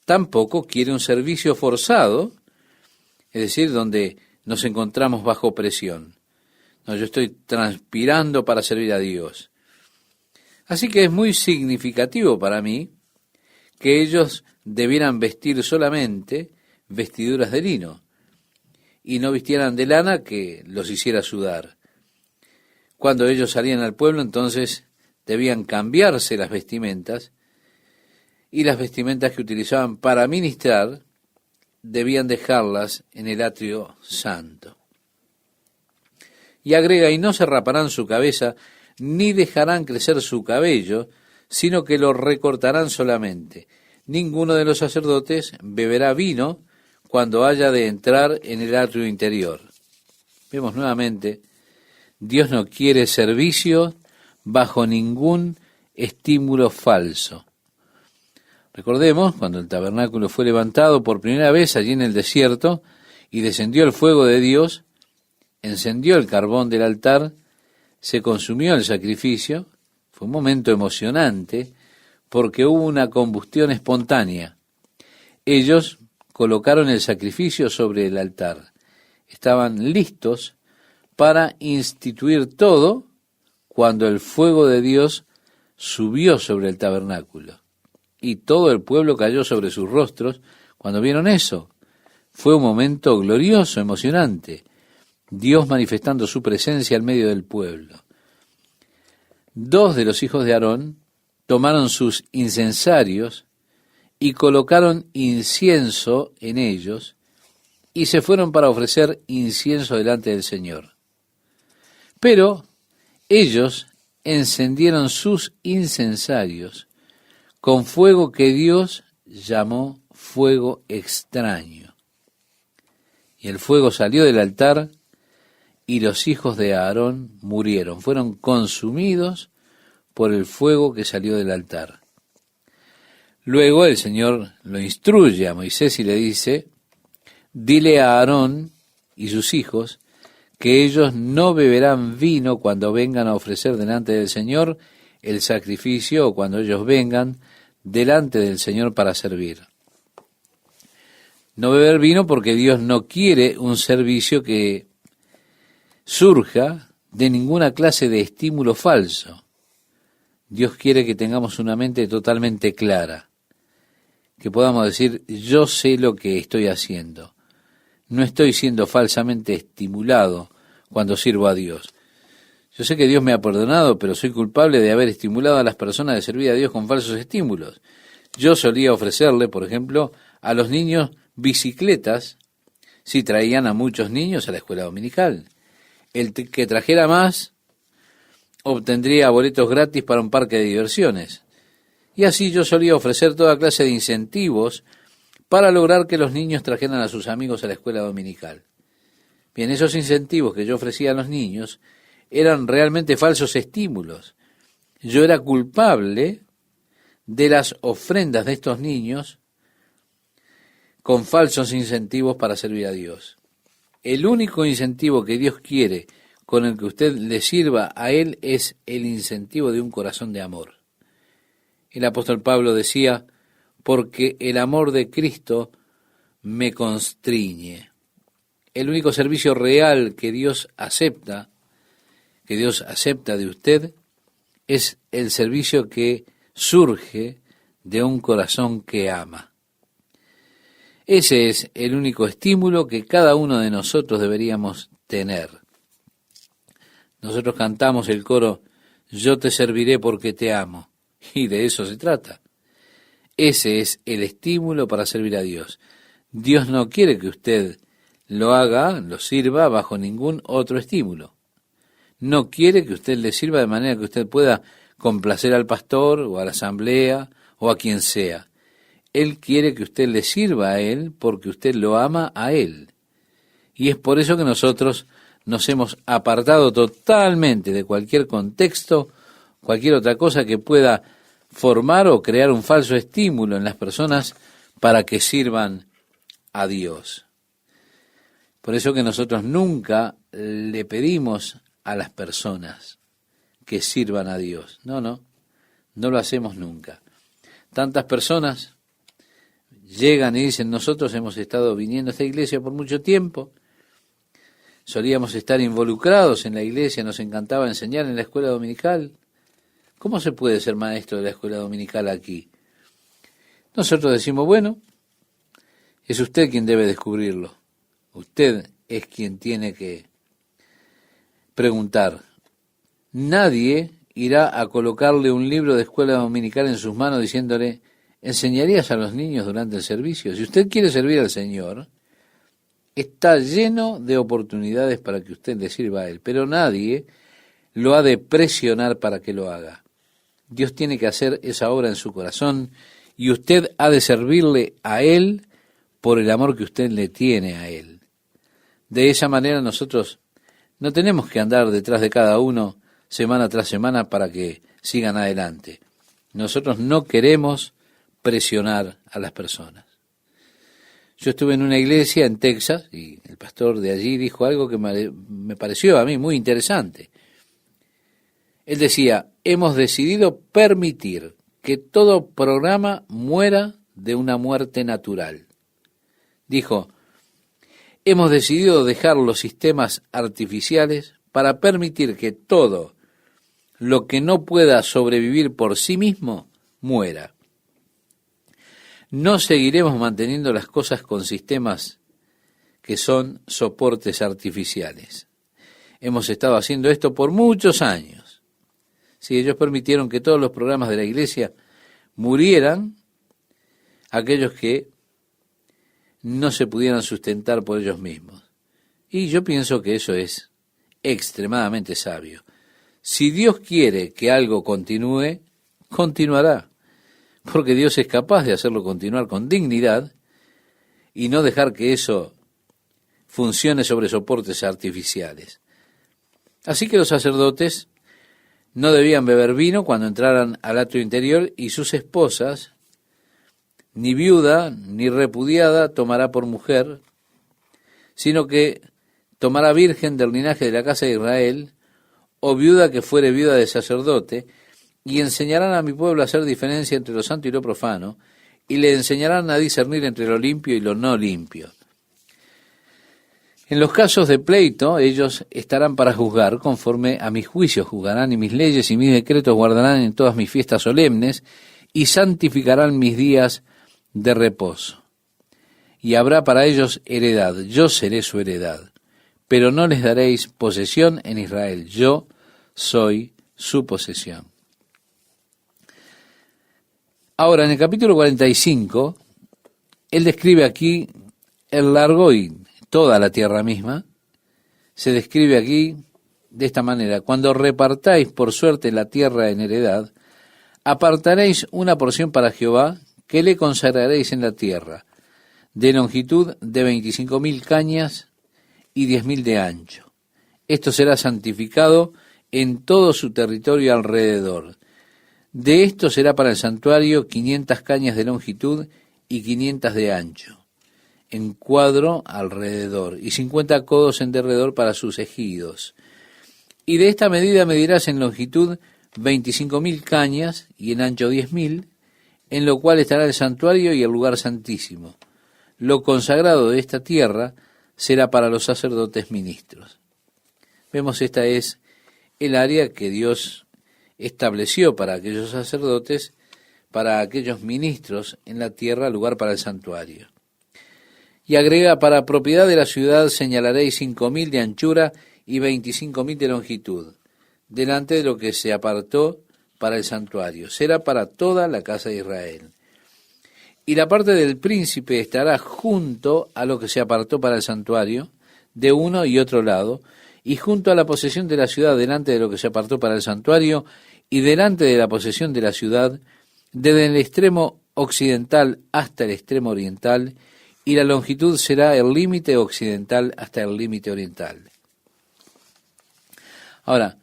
Tampoco quiere un servicio forzado, es decir, donde nos encontramos bajo presión. No, yo estoy transpirando para servir a Dios. Así que es muy significativo para mí que ellos debieran vestir solamente vestiduras de lino y no vistieran de lana que los hiciera sudar. Cuando ellos salían al pueblo, entonces debían cambiarse las vestimentas y las vestimentas que utilizaban para ministrar debían dejarlas en el atrio santo. Y agrega, y no se raparán su cabeza, ni dejarán crecer su cabello, sino que lo recortarán solamente. Ninguno de los sacerdotes beberá vino cuando haya de entrar en el atrio interior. Vemos nuevamente, Dios no quiere servicio bajo ningún estímulo falso. Recordemos, cuando el tabernáculo fue levantado por primera vez allí en el desierto y descendió el fuego de Dios, encendió el carbón del altar, se consumió el sacrificio, fue un momento emocionante porque hubo una combustión espontánea. Ellos colocaron el sacrificio sobre el altar, estaban listos para instituir todo cuando el fuego de Dios subió sobre el tabernáculo. Y todo el pueblo cayó sobre sus rostros cuando vieron eso. Fue un momento glorioso, emocionante. Dios manifestando su presencia al medio del pueblo. 2 de los hijos de Aarón tomaron sus incensarios y colocaron incienso en ellos y se fueron para ofrecer incienso delante del Señor. Pero ellos encendieron sus incensarios con fuego que Dios llamó fuego extraño. Y el fuego salió del altar y los hijos de Aarón murieron, fueron consumidos por el fuego que salió del altar. Luego el Señor lo instruye a Moisés y le dice, dile a Aarón y sus hijos que ellos no beberán vino cuando vengan a ofrecer delante del Señor el sacrificio o cuando ellos vengan delante del Señor para servir. No beber vino porque Dios no quiere un servicio que surja de ninguna clase de estímulo falso. Dios quiere que tengamos una mente totalmente clara, que podamos decir, yo sé lo que estoy haciendo. No estoy siendo falsamente estimulado cuando sirvo a Dios. Yo sé que Dios me ha perdonado, pero soy culpable de haber estimulado a las personas de servir a Dios con falsos estímulos. Yo solía ofrecerle, por ejemplo, a los niños bicicletas si traían a muchos niños a la escuela dominical. El que trajera más obtendría boletos gratis para un parque de diversiones. Y así yo solía ofrecer toda clase de incentivos para lograr que los niños trajeran a sus amigos a la escuela dominical. Bien, esos incentivos que yo ofrecía a los niños eran realmente falsos estímulos. Yo era culpable de las ofrendas de estos niños con falsos incentivos para servir a Dios. El único incentivo que Dios quiere con el que usted le sirva a Él es el incentivo de un corazón de amor. El apóstol Pablo decía, porque el amor de Cristo me constriñe. El único servicio real que Dios acepta de usted, es el servicio que surge de un corazón que ama. Ese es el único estímulo que cada uno de nosotros deberíamos tener. Nosotros cantamos el coro, yo te serviré porque te amo, y de eso se trata. Ese es el estímulo para servir a Dios. Dios no quiere que usted lo sirva bajo ningún otro estímulo. No quiere que usted le sirva de manera que usted pueda complacer al pastor o a la asamblea o a quien sea. Él quiere que usted le sirva a Él porque usted lo ama a Él. Y es por eso que nosotros nos hemos apartado totalmente de cualquier contexto, cualquier otra cosa que pueda formar o crear un falso estímulo en las personas para que sirvan a Dios. Por eso que nosotros nunca le pedimos a las personas que sirvan a Dios. No lo hacemos nunca. Tantas personas llegan y dicen, nosotros hemos estado viniendo a esta iglesia por mucho tiempo, solíamos estar involucrados en la iglesia, nos encantaba enseñar en la escuela dominical. ¿Cómo se puede ser maestro de la escuela dominical aquí? Nosotros decimos, bueno, es usted quien debe descubrirlo. Usted es quien tiene que preguntar. Nadie irá a colocarle un libro de escuela dominical en sus manos diciéndole, ¿enseñarías a los niños durante el servicio? Si usted quiere servir al Señor, está lleno de oportunidades para que usted le sirva a Él, pero nadie lo ha de presionar para que lo haga. Dios tiene que hacer esa obra en su corazón y usted ha de servirle a Él por el amor que usted le tiene a Él. De esa manera nosotros no tenemos que andar detrás de cada uno semana tras semana para que sigan adelante. Nosotros no queremos presionar a las personas. Yo estuve en una iglesia en Texas y el pastor de allí dijo algo que me pareció a mí muy interesante. Él decía, hemos decidido permitir que todo programa muera de una muerte natural. Dijo, hemos decidido dejar los sistemas artificiales para permitir que todo lo que no pueda sobrevivir por sí mismo muera. No seguiremos manteniendo las cosas con sistemas que son soportes artificiales. Hemos estado haciendo esto por muchos años. Si ellos permitieron que todos los programas de la iglesia murieran, aquellos que no se pudieran sustentar por ellos mismos. Y yo pienso que eso es extremadamente sabio. Si Dios quiere que algo continúe, continuará, porque Dios es capaz de hacerlo continuar con dignidad y no dejar que eso funcione sobre soportes artificiales. Así que los sacerdotes no debían beber vino cuando entraran al atrio interior y sus esposas, ni viuda ni repudiada, tomará por mujer, sino que tomará virgen del linaje de la casa de Israel, o viuda que fuere viuda de sacerdote, y enseñarán a mi pueblo a hacer diferencia entre lo santo y lo profano, y le enseñarán a discernir entre lo limpio y lo no limpio. En los casos de pleito, ellos estarán para juzgar, conforme a mis juicios juzgarán, y mis leyes y mis decretos guardarán en todas mis fiestas solemnes, y santificarán mis días de reposo. Y habrá para ellos heredad, yo seré su heredad, pero no les daréis posesión en Israel, yo soy su posesión. Ahora, en el capítulo 45, él describe aquí el largo y toda la tierra misma. Se describe aquí de esta manera: cuando repartáis por suerte la tierra en heredad, apartaréis una porción para Jehová, que le consagraréis en la tierra, de longitud de 25.000 cañas y 10.000 de ancho. Esto será santificado en todo su territorio alrededor. De esto será para el santuario 500 cañas de longitud y 500 de ancho, en cuadro alrededor, y 50 codos en derredor para sus ejidos. Y de esta medida medirás en longitud 25.000 cañas y en ancho 10.000, en lo cual estará el santuario y el lugar santísimo. Lo consagrado de esta tierra será para los sacerdotes ministros. Vemos, esta es el área que Dios estableció para aquellos sacerdotes, para aquellos ministros en la tierra, lugar para el santuario. Y agrega: para propiedad de la ciudad señalaréis 5.000 de anchura y 25.000 de longitud, delante de lo que se apartó para el santuario. Será para toda la casa de Israel. Y la parte del príncipe estará junto a lo que se apartó para el santuario, de uno y otro lado, y junto a la posesión de la ciudad, delante de lo que se apartó para el santuario, y delante de la posesión de la ciudad, desde el extremo occidental hasta el extremo oriental, y la longitud será el límite occidental hasta el límite oriental. Ahora,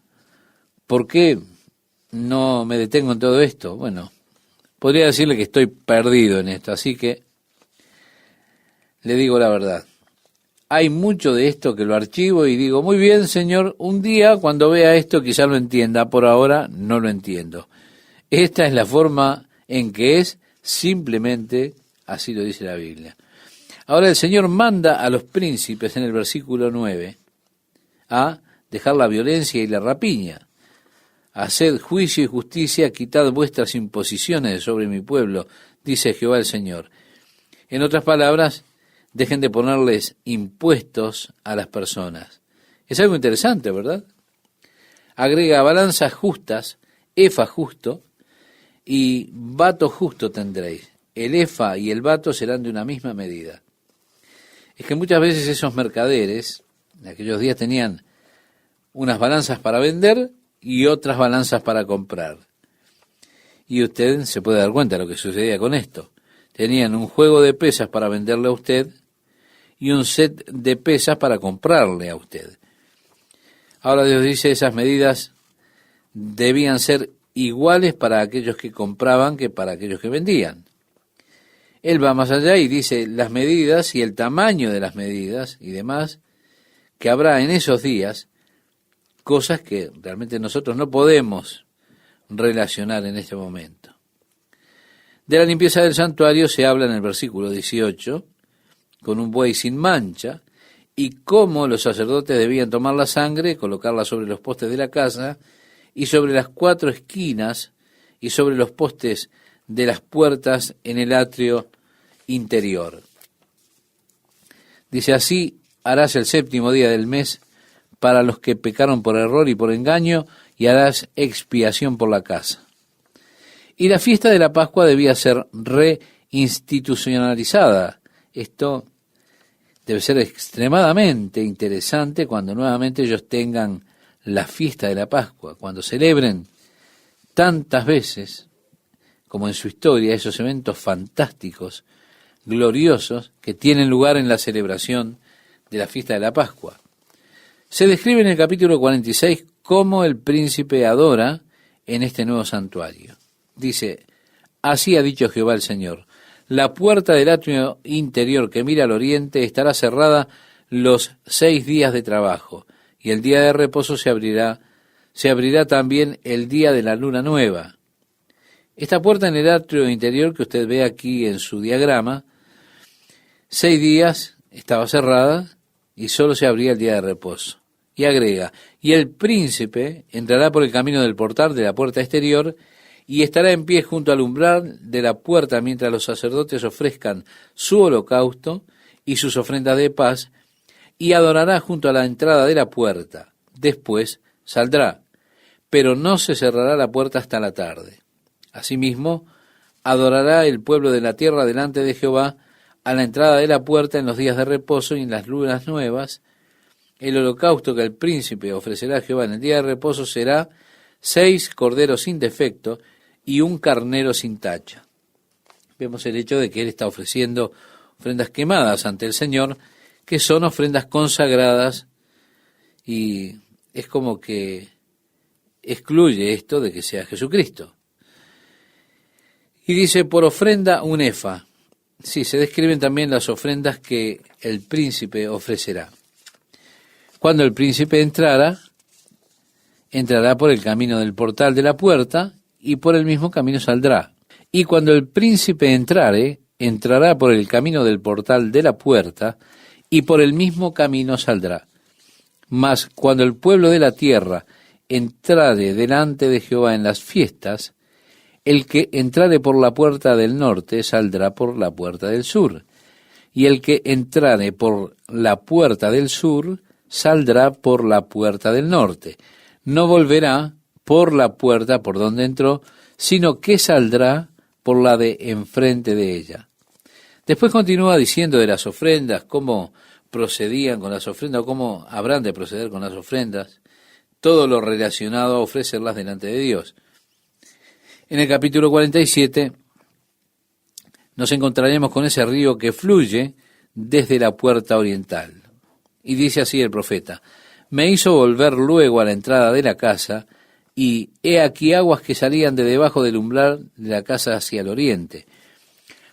¿por qué no me detengo en todo esto? Bueno, podría decirle que estoy perdido en esto, así que le digo la verdad. Hay mucho de esto que lo archivo y digo: muy bien, Señor, un día cuando vea esto quizá lo entienda, por ahora no lo entiendo. Esta es la forma en que es, simplemente así lo dice la Biblia. Ahora el Señor manda a los príncipes en el versículo 9 a dejar la violencia y la rapiña. Haced juicio y justicia, quitad vuestras imposiciones sobre mi pueblo, dice Jehová el Señor. En otras palabras, dejen de ponerles impuestos a las personas. Es algo interesante, ¿verdad? Agrega: balanzas justas, efa justo y bato justo tendréis. El efa y el bato serán de una misma medida. Es que muchas veces esos mercaderes, en aquellos días, tenían unas balanzas para vender y otras balanzas para comprar. Y usted se puede dar cuenta de lo que sucedía con esto. Tenían un juego de pesas para venderle a usted y un set de pesas para comprarle a usted. Ahora Dios dice: esas medidas debían ser iguales para aquellos que compraban que para aquellos que vendían. Él va más allá y dice las medidas y el tamaño de las medidas y demás, que habrá en esos días, cosas que realmente nosotros no podemos relacionar en este momento. De la limpieza del santuario se habla en el versículo 18, con un buey sin mancha, y cómo los sacerdotes debían tomar la sangre, colocarla sobre los postes de la casa, y sobre las 4 esquinas, y sobre los postes de las puertas en el atrio interior. Dice: así harás el 7º día del mes para los que pecaron por error y por engaño, y harás expiación por la casa. Y la fiesta de la Pascua debía ser reinstitucionalizada. Esto debe ser extremadamente interesante cuando nuevamente ellos tengan la fiesta de la Pascua, cuando celebren tantas veces, como en su historia, esos eventos fantásticos, gloriosos, que tienen lugar en la celebración de la fiesta de la Pascua. Se describe en el capítulo 46 cómo el príncipe adora en este nuevo santuario. Dice: así ha dicho Jehová el Señor: la puerta del atrio interior que mira al oriente estará cerrada los 6 días de trabajo, y el día de reposo se abrirá también el día de la luna nueva. Esta puerta en el atrio interior que usted ve aquí en su diagrama, 6 días estaba cerrada, y solo se abría el día de reposo. Y agrega, y el príncipe entrará por el camino del portal de la puerta exterior y estará en pie junto al umbral de la puerta mientras los sacerdotes ofrezcan su holocausto y sus ofrendas de paz, y adorará junto a la entrada de la puerta. Después saldrá, pero no se cerrará la puerta hasta la tarde. Asimismo, adorará el pueblo de la tierra delante de Jehová a la entrada de la puerta en los días de reposo y en las lunas nuevas. El holocausto que el príncipe ofrecerá a Jehová en el día de reposo será 6 corderos sin defecto y un carnero sin tacha. Vemos el hecho de que él está ofreciendo ofrendas quemadas ante el Señor, que son ofrendas consagradas, y es como que excluye esto de que sea Jesucristo. Y dice, por ofrenda un efa. Sí, se describen también las ofrendas que el príncipe ofrecerá. Cuando el príncipe entrará por el camino del portal de la puerta, y por el mismo camino saldrá. Y cuando el príncipe entrará por el camino del portal de la puerta, y por el mismo camino saldrá. Mas cuando el pueblo de la tierra entrare delante de Jehová en las fiestas, el que entrare por la puerta del norte saldrá por la puerta del sur, y el que entrare por la puerta del sur saldrá por la puerta del norte. No volverá por la puerta por donde entró, sino que saldrá por la de enfrente de ella. Después continúa diciendo de las ofrendas, cómo procedían con las ofrendas, o cómo habrán de proceder con las ofrendas, todo lo relacionado a ofrecerlas delante de Dios. En el capítulo 47 nos encontraremos con ese río que fluye desde la puerta oriental. Y dice así el profeta, me hizo volver luego a la entrada de la casa, y he aquí aguas que salían de debajo del umbral de la casa hacia el oriente.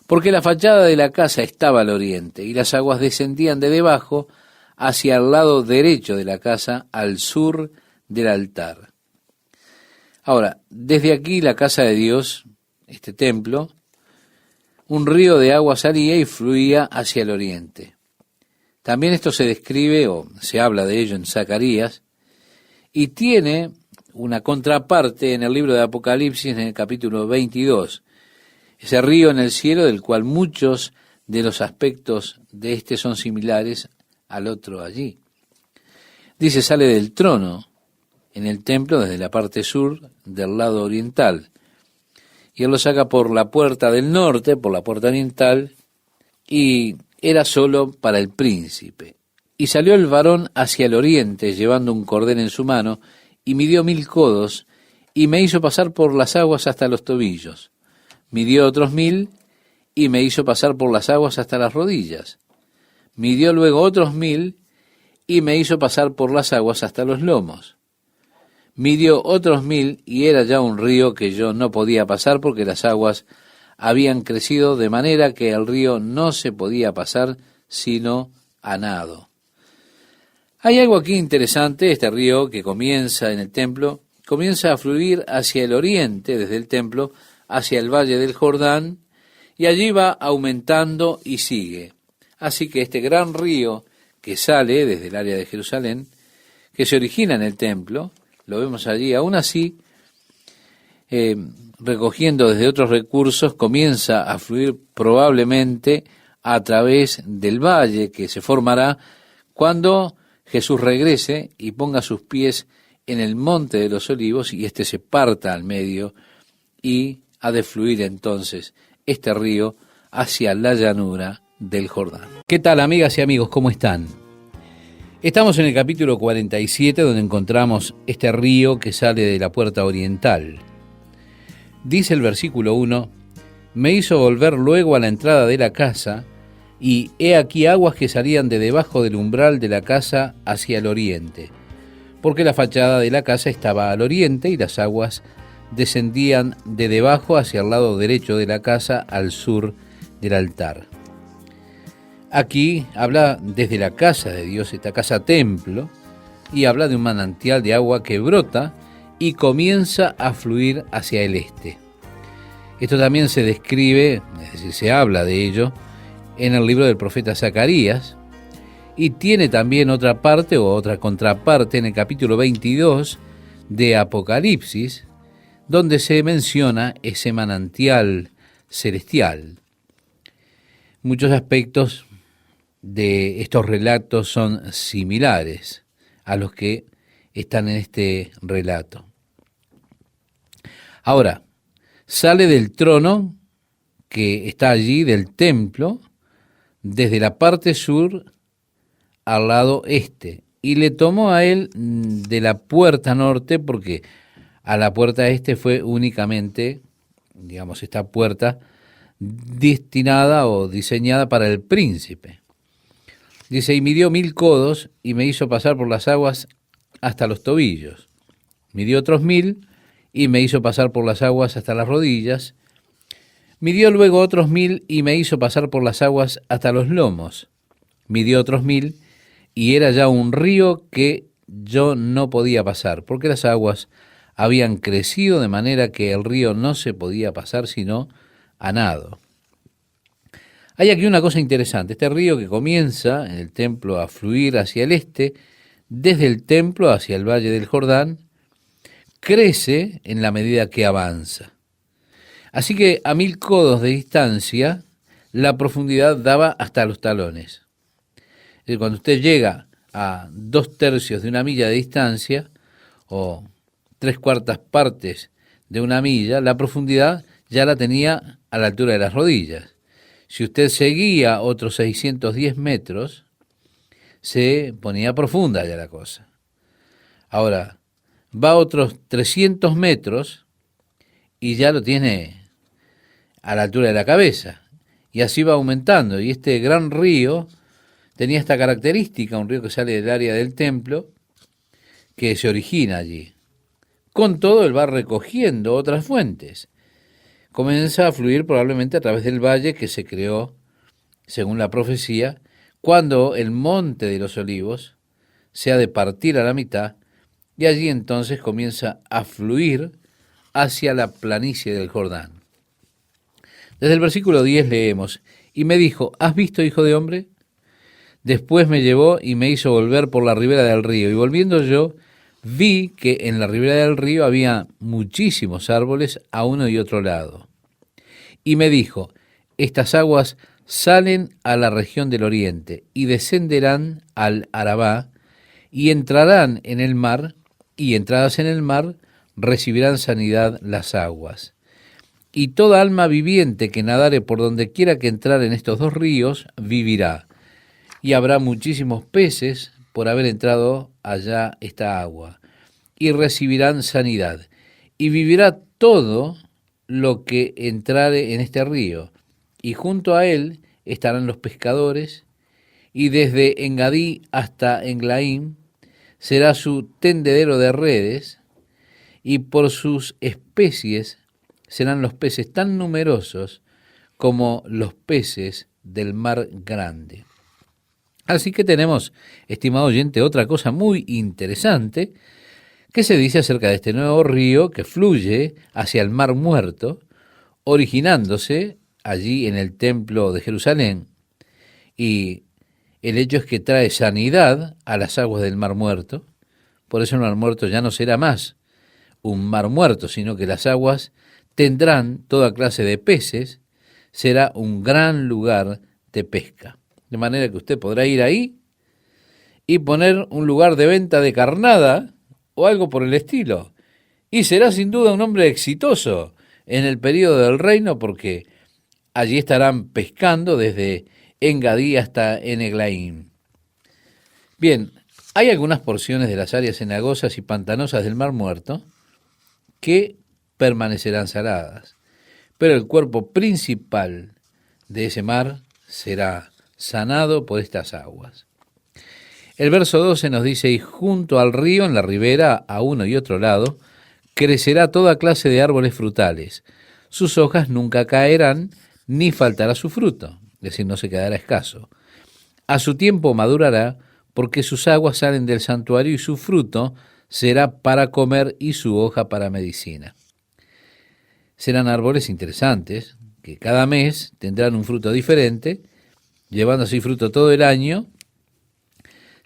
Porque la fachada de la casa estaba al oriente, y las aguas descendían de debajo hacia el lado derecho de la casa, al sur del altar. Ahora, desde aquí la casa de Dios, este templo, un río de agua salía y fluía hacia el oriente. También esto se describe, o se habla de ello en Zacarías, y tiene una contraparte en el libro de Apocalipsis, en el capítulo 22. Ese río en el cielo, del cual muchos de los aspectos de este son similares al otro allí. Dice, sale del trono en el templo desde la parte sur del lado oriental. Y él lo saca por la puerta del norte, por la puerta oriental, y era solo para el príncipe. Y salió el varón hacia el oriente, llevando un cordel en su mano, y midió 1000 codos, y me hizo pasar por las aguas hasta los tobillos. Midió otros 1000, y me hizo pasar por las aguas hasta las rodillas. Midió luego otros 1000, y me hizo pasar por las aguas hasta los lomos. Midió otros 1000, y era ya un río que yo no podía pasar, porque las aguas habían crecido de manera que el río no se podía pasar sino a nado. Hay algo aquí interesante, este río que comienza en el templo, comienza a fluir hacia el oriente, desde el templo, hacia el valle del Jordán, y allí va aumentando y sigue. Así que este gran río que sale desde el área de Jerusalén, que se origina en el templo, lo vemos allí, aún así, recogiendo desde otros recursos, comienza a fluir probablemente a través del valle que se formará cuando Jesús regrese y ponga sus pies en el monte de los olivos y éste se parta al medio y ha de fluir entonces este río hacia la llanura del Jordán. ¿Qué tal, amigas y amigos? ¿Cómo están? Estamos en el capítulo 47 donde encontramos este río que sale de la puerta oriental. Dice el versículo 1, me hizo volver luego a la entrada de la casa, y he aquí aguas que salían de debajo del umbral de la casa hacia el oriente, porque la fachada de la casa estaba al oriente y las aguas descendían de debajo hacia el lado derecho de la casa al sur del altar. Aquí habla desde la casa de Dios, esta casa templo, y habla de un manantial de agua que brota y comienza a fluir hacia el este. Esto también se describe, es decir, se habla de ello, en el libro del profeta Zacarías, Y tiene también otra parte o otra contraparte en el capítulo 22 de Apocalipsis, donde se menciona ese manantial celestial. Muchos aspectos de estos relatos son similares a los que están en este relato. Ahora, sale del trono que está allí, del templo, desde la parte sur al lado este, y le tomó a él de la puerta norte, porque a la puerta este fue únicamente, digamos, esta puerta destinada o diseñada para el príncipe. Dice, y midió 1000 codos y me hizo pasar por las aguas hasta los tobillos. Midió otros 1000 y me hizo pasar por las aguas hasta las rodillas. Midió luego otros 1000 y me hizo pasar por las aguas hasta los lomos. Midió otros 1000 y era ya un río que yo no podía pasar, porque las aguas habían crecido de manera que el río no se podía pasar sino a nado. Hay aquí una cosa interesante, este río que comienza en el templo a fluir hacia el este, desde el templo hacia el valle del Jordán, crece en la medida que avanza. Así que a 1000 codos de distancia, la profundidad daba hasta los talones. Es decir, cuando usted llega a 2/3 de una milla de distancia, o 3/4 partes de una milla, la profundidad ya la tenía a la altura de las rodillas. Si usted seguía otros 610 metros, se ponía profunda ya la cosa. Ahora, va otros 300 metros y ya lo tiene a la altura de la cabeza. Y así va aumentando. Y este gran río tenía esta característica, un río que sale del área del templo, que se origina allí. Con todo, él va recogiendo otras fuentes. Comienza a fluir probablemente a través del valle que se creó, según la profecía, cuando el monte de los olivos se ha de partir a la mitad, y allí entonces comienza a fluir hacia la planicie del Jordán. Desde el versículo 10 leemos, y me dijo, ¿has visto, hijo de hombre? Después me llevó y me hizo volver por la ribera del río, y volviendo yo, vi que en la ribera del río había muchísimos árboles a uno y otro lado. Y me dijo, estas aguas salen a la región del oriente y descenderán al Arabá y entrarán en el mar, y entradas en el mar recibirán sanidad las aguas. Y toda alma viviente que nadare por donde quiera que entrar en estos dos ríos vivirá. Y habrá muchísimos peces por haber entrado allá esta agua, y recibirán sanidad. Y vivirá todo lo que entrare en este río, y junto a él estarán los pescadores, y desde Engadí hasta Englaim será su tendedero de redes, y por sus especies serán los peces tan numerosos como los peces del mar grande. Así que tenemos, estimado oyente, otra cosa muy interesante que se dice acerca de este nuevo río que fluye hacia el Mar Muerto, originándose allí en el Templo de Jerusalén. Y el hecho es que trae sanidad a las aguas del Mar Muerto. Por eso el Mar Muerto ya no será más un mar muerto, sino que las aguas tendrán toda clase de peces, será un gran lugar de pesca. De manera que usted podrá ir ahí y poner un lugar de venta de carnada o algo por el estilo. Y será sin duda un hombre exitoso en el período del reino, porque allí estarán pescando desde Engadí hasta Eneglaim. Bien, hay algunas porciones de las áreas cenagosas y pantanosas del Mar Muerto que permanecerán saladas, pero el cuerpo principal de ese mar será sanado por estas aguas. El verso 12 nos dice, y junto al río, en la ribera, a uno y otro lado, crecerá toda clase de árboles frutales. Sus hojas nunca caerán, ni faltará su fruto, es decir, no se quedará escaso. A su tiempo madurará, porque sus aguas salen del santuario y su fruto será para comer y su hoja para medicina. Serán árboles interesantes, que cada mes tendrán un fruto diferente, llevando así fruto todo el año,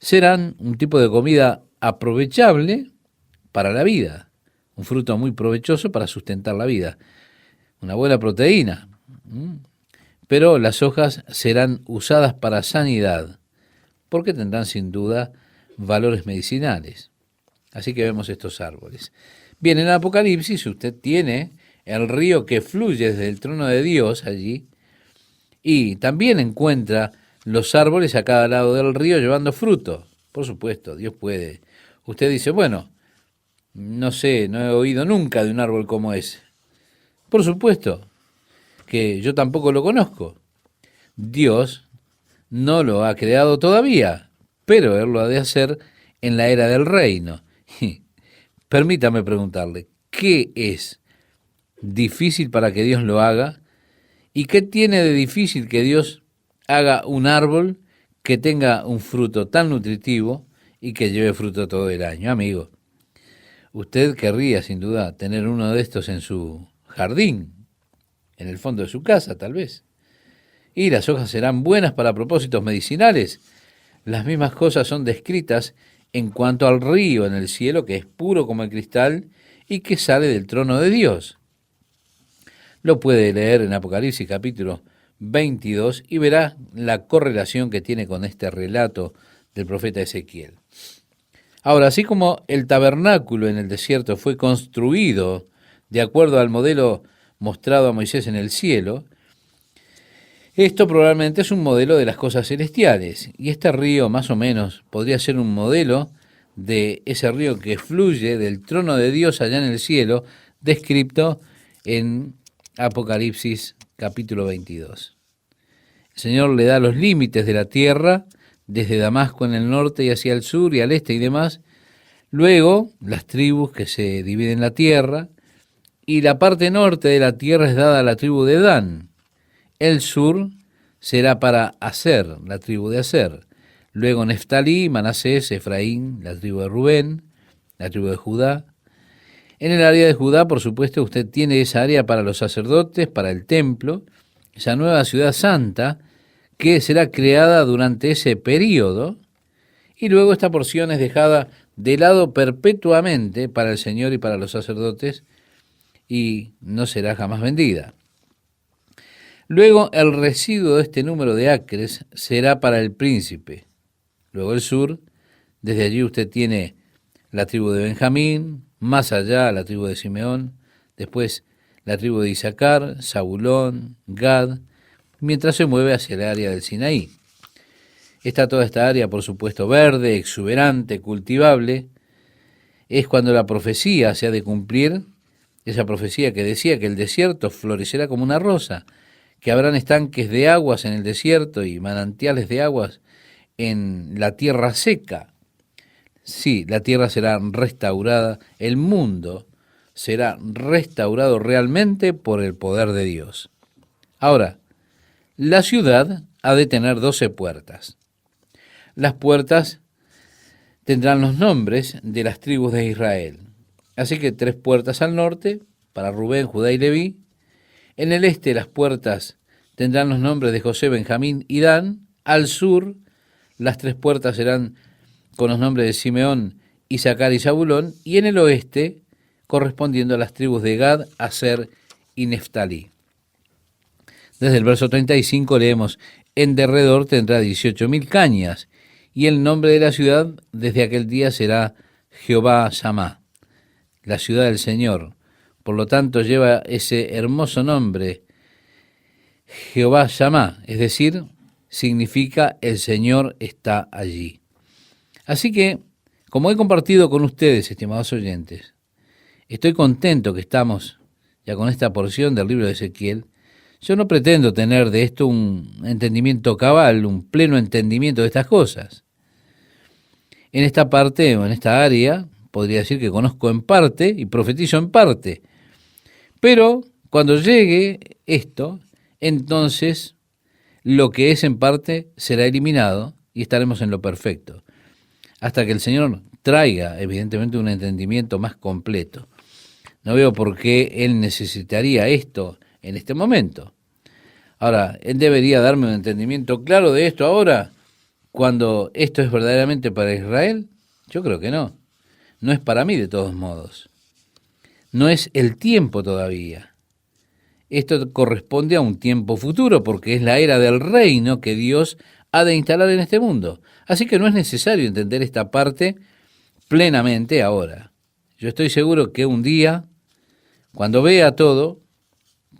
serán un tipo de comida aprovechable para la vida, un fruto muy provechoso para sustentar la vida, una buena proteína. Pero las hojas serán usadas para sanidad, porque tendrán sin duda valores medicinales. Así que vemos estos árboles. Bien, en Apocalipsis usted tiene el río que fluye desde el trono de Dios allí, y también encuentra los árboles a cada lado del río llevando fruto. Por supuesto, Dios puede. Usted dice, bueno, no sé, no he oído nunca de un árbol como ese. Por supuesto que yo tampoco lo conozco. Dios no lo ha creado todavía, pero Él lo ha de hacer en la era del reino. Permítame preguntarle, ¿qué es difícil para que Dios lo haga? ¿Y qué tiene de difícil que Dios haga un árbol que tenga un fruto tan nutritivo y que lleve fruto todo el año? Amigo, usted querría sin duda tener uno de estos en su jardín, en el fondo de su casa tal vez. Y las hojas serán buenas para propósitos medicinales. Las mismas cosas son descritas en cuanto al río en el cielo, que es puro como el cristal y que sale del trono de Dios. Lo puede leer en Apocalipsis capítulo 22 y verá la correlación que tiene con este relato del profeta Ezequiel. Ahora, así como el tabernáculo en el desierto fue construido de acuerdo al modelo mostrado a Moisés en el cielo, esto probablemente es un modelo de las cosas celestiales, y este río más o menos podría ser un modelo de ese río que fluye del trono de Dios allá en el cielo, descrito en Apocalipsis capítulo 22. El Señor le da los límites de la tierra, desde Damasco en el norte y hacia el sur y al este y demás. Luego, las tribus que se dividen la tierra, y la parte norte de la tierra es dada a la tribu de Dan. El sur será para Aser, la tribu de Aser. Luego Neftalí, Manasés, Efraín, la tribu de Rubén, la tribu de Judá. En el área de Judá, por supuesto, usted tiene esa área para los sacerdotes, para el templo, esa nueva ciudad santa que será creada durante ese período, y luego esta porción es dejada de lado perpetuamente para el Señor y para los sacerdotes, y no será jamás vendida. Luego el residuo de este número de acres será para el príncipe. Luego el sur, desde allí usted tiene la tribu de Benjamín, más allá la tribu de Simeón, después la tribu de Isaacar, Zabulón, Gad, mientras se mueve hacia el área del Sinaí. Está toda esta área, por supuesto, verde, exuberante, cultivable. Es cuando la profecía se ha de cumplir, esa profecía que decía que el desierto florecerá como una rosa, que habrán estanques de aguas en el desierto y manantiales de aguas en la tierra seca. Sí, la tierra será restaurada, el mundo será restaurado realmente por el poder de Dios. Ahora, la ciudad ha de tener 12 puertas. Las puertas tendrán los nombres de las tribus de Israel. Así que 3 puertas al norte, para Rubén, Judá y Leví. En el este las puertas tendrán los nombres de José, Benjamín y Dan. Al sur las 3 puertas serán con los nombres de Simeón, Isaacar y Zabulón. Y en el oeste correspondiendo a las tribus de Gad, Aser y Neftalí. Desde el verso 35 leemos, en derredor tendrá 18.000 cañas, y el nombre de la ciudad desde aquel día será Jehová Shammah, la ciudad del Señor. Por lo tanto lleva ese hermoso nombre, Jehová Shammah, es decir, significa el Señor está allí. Así que, como he compartido con ustedes, estimados oyentes, estoy contento que estamos ya con esta porción del libro de Ezequiel. Yo no pretendo tener de esto un entendimiento cabal, un pleno entendimiento de estas cosas. En esta parte o en esta área, podría decir que conozco en parte y profetizo en parte. Pero cuando llegue esto, entonces lo que es en parte será eliminado y estaremos en lo perfecto. Hasta que el Señor traiga, evidentemente, un entendimiento más completo. No veo por qué Él necesitaría esto en este momento. Ahora, Él debería darme un entendimiento claro de esto ahora. cuando esto es verdaderamente para Israel? Yo creo que no. No es para mí de todos modos. No es el tiempo todavía. Esto corresponde a un tiempo futuro porque es la era del reino que Dios ha de instalar en este mundo. Así que no es necesario entender esta parte plenamente ahora. Yo estoy seguro que un día, cuando vea todo,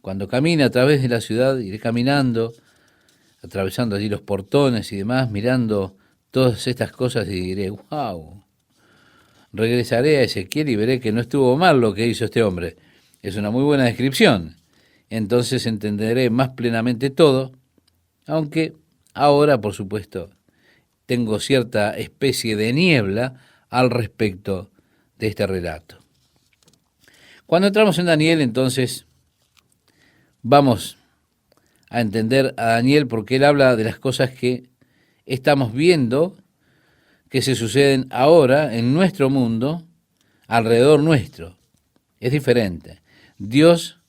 cuando camine a través de la ciudad, iré caminando, atravesando allí los portones y demás, mirando todas estas cosas y diré, wow, regresaré a Ezequiel y veré que no estuvo mal lo que hizo este hombre. Es una muy buena descripción. Entonces entenderé más plenamente todo, aunque ahora, por supuesto, tengo cierta especie de niebla al respecto de este relato. Cuando entramos en Daniel, entonces, vamos a entender a Daniel porque él habla de las cosas que estamos viendo que se suceden ahora en nuestro mundo, alrededor nuestro. Es diferente. Dios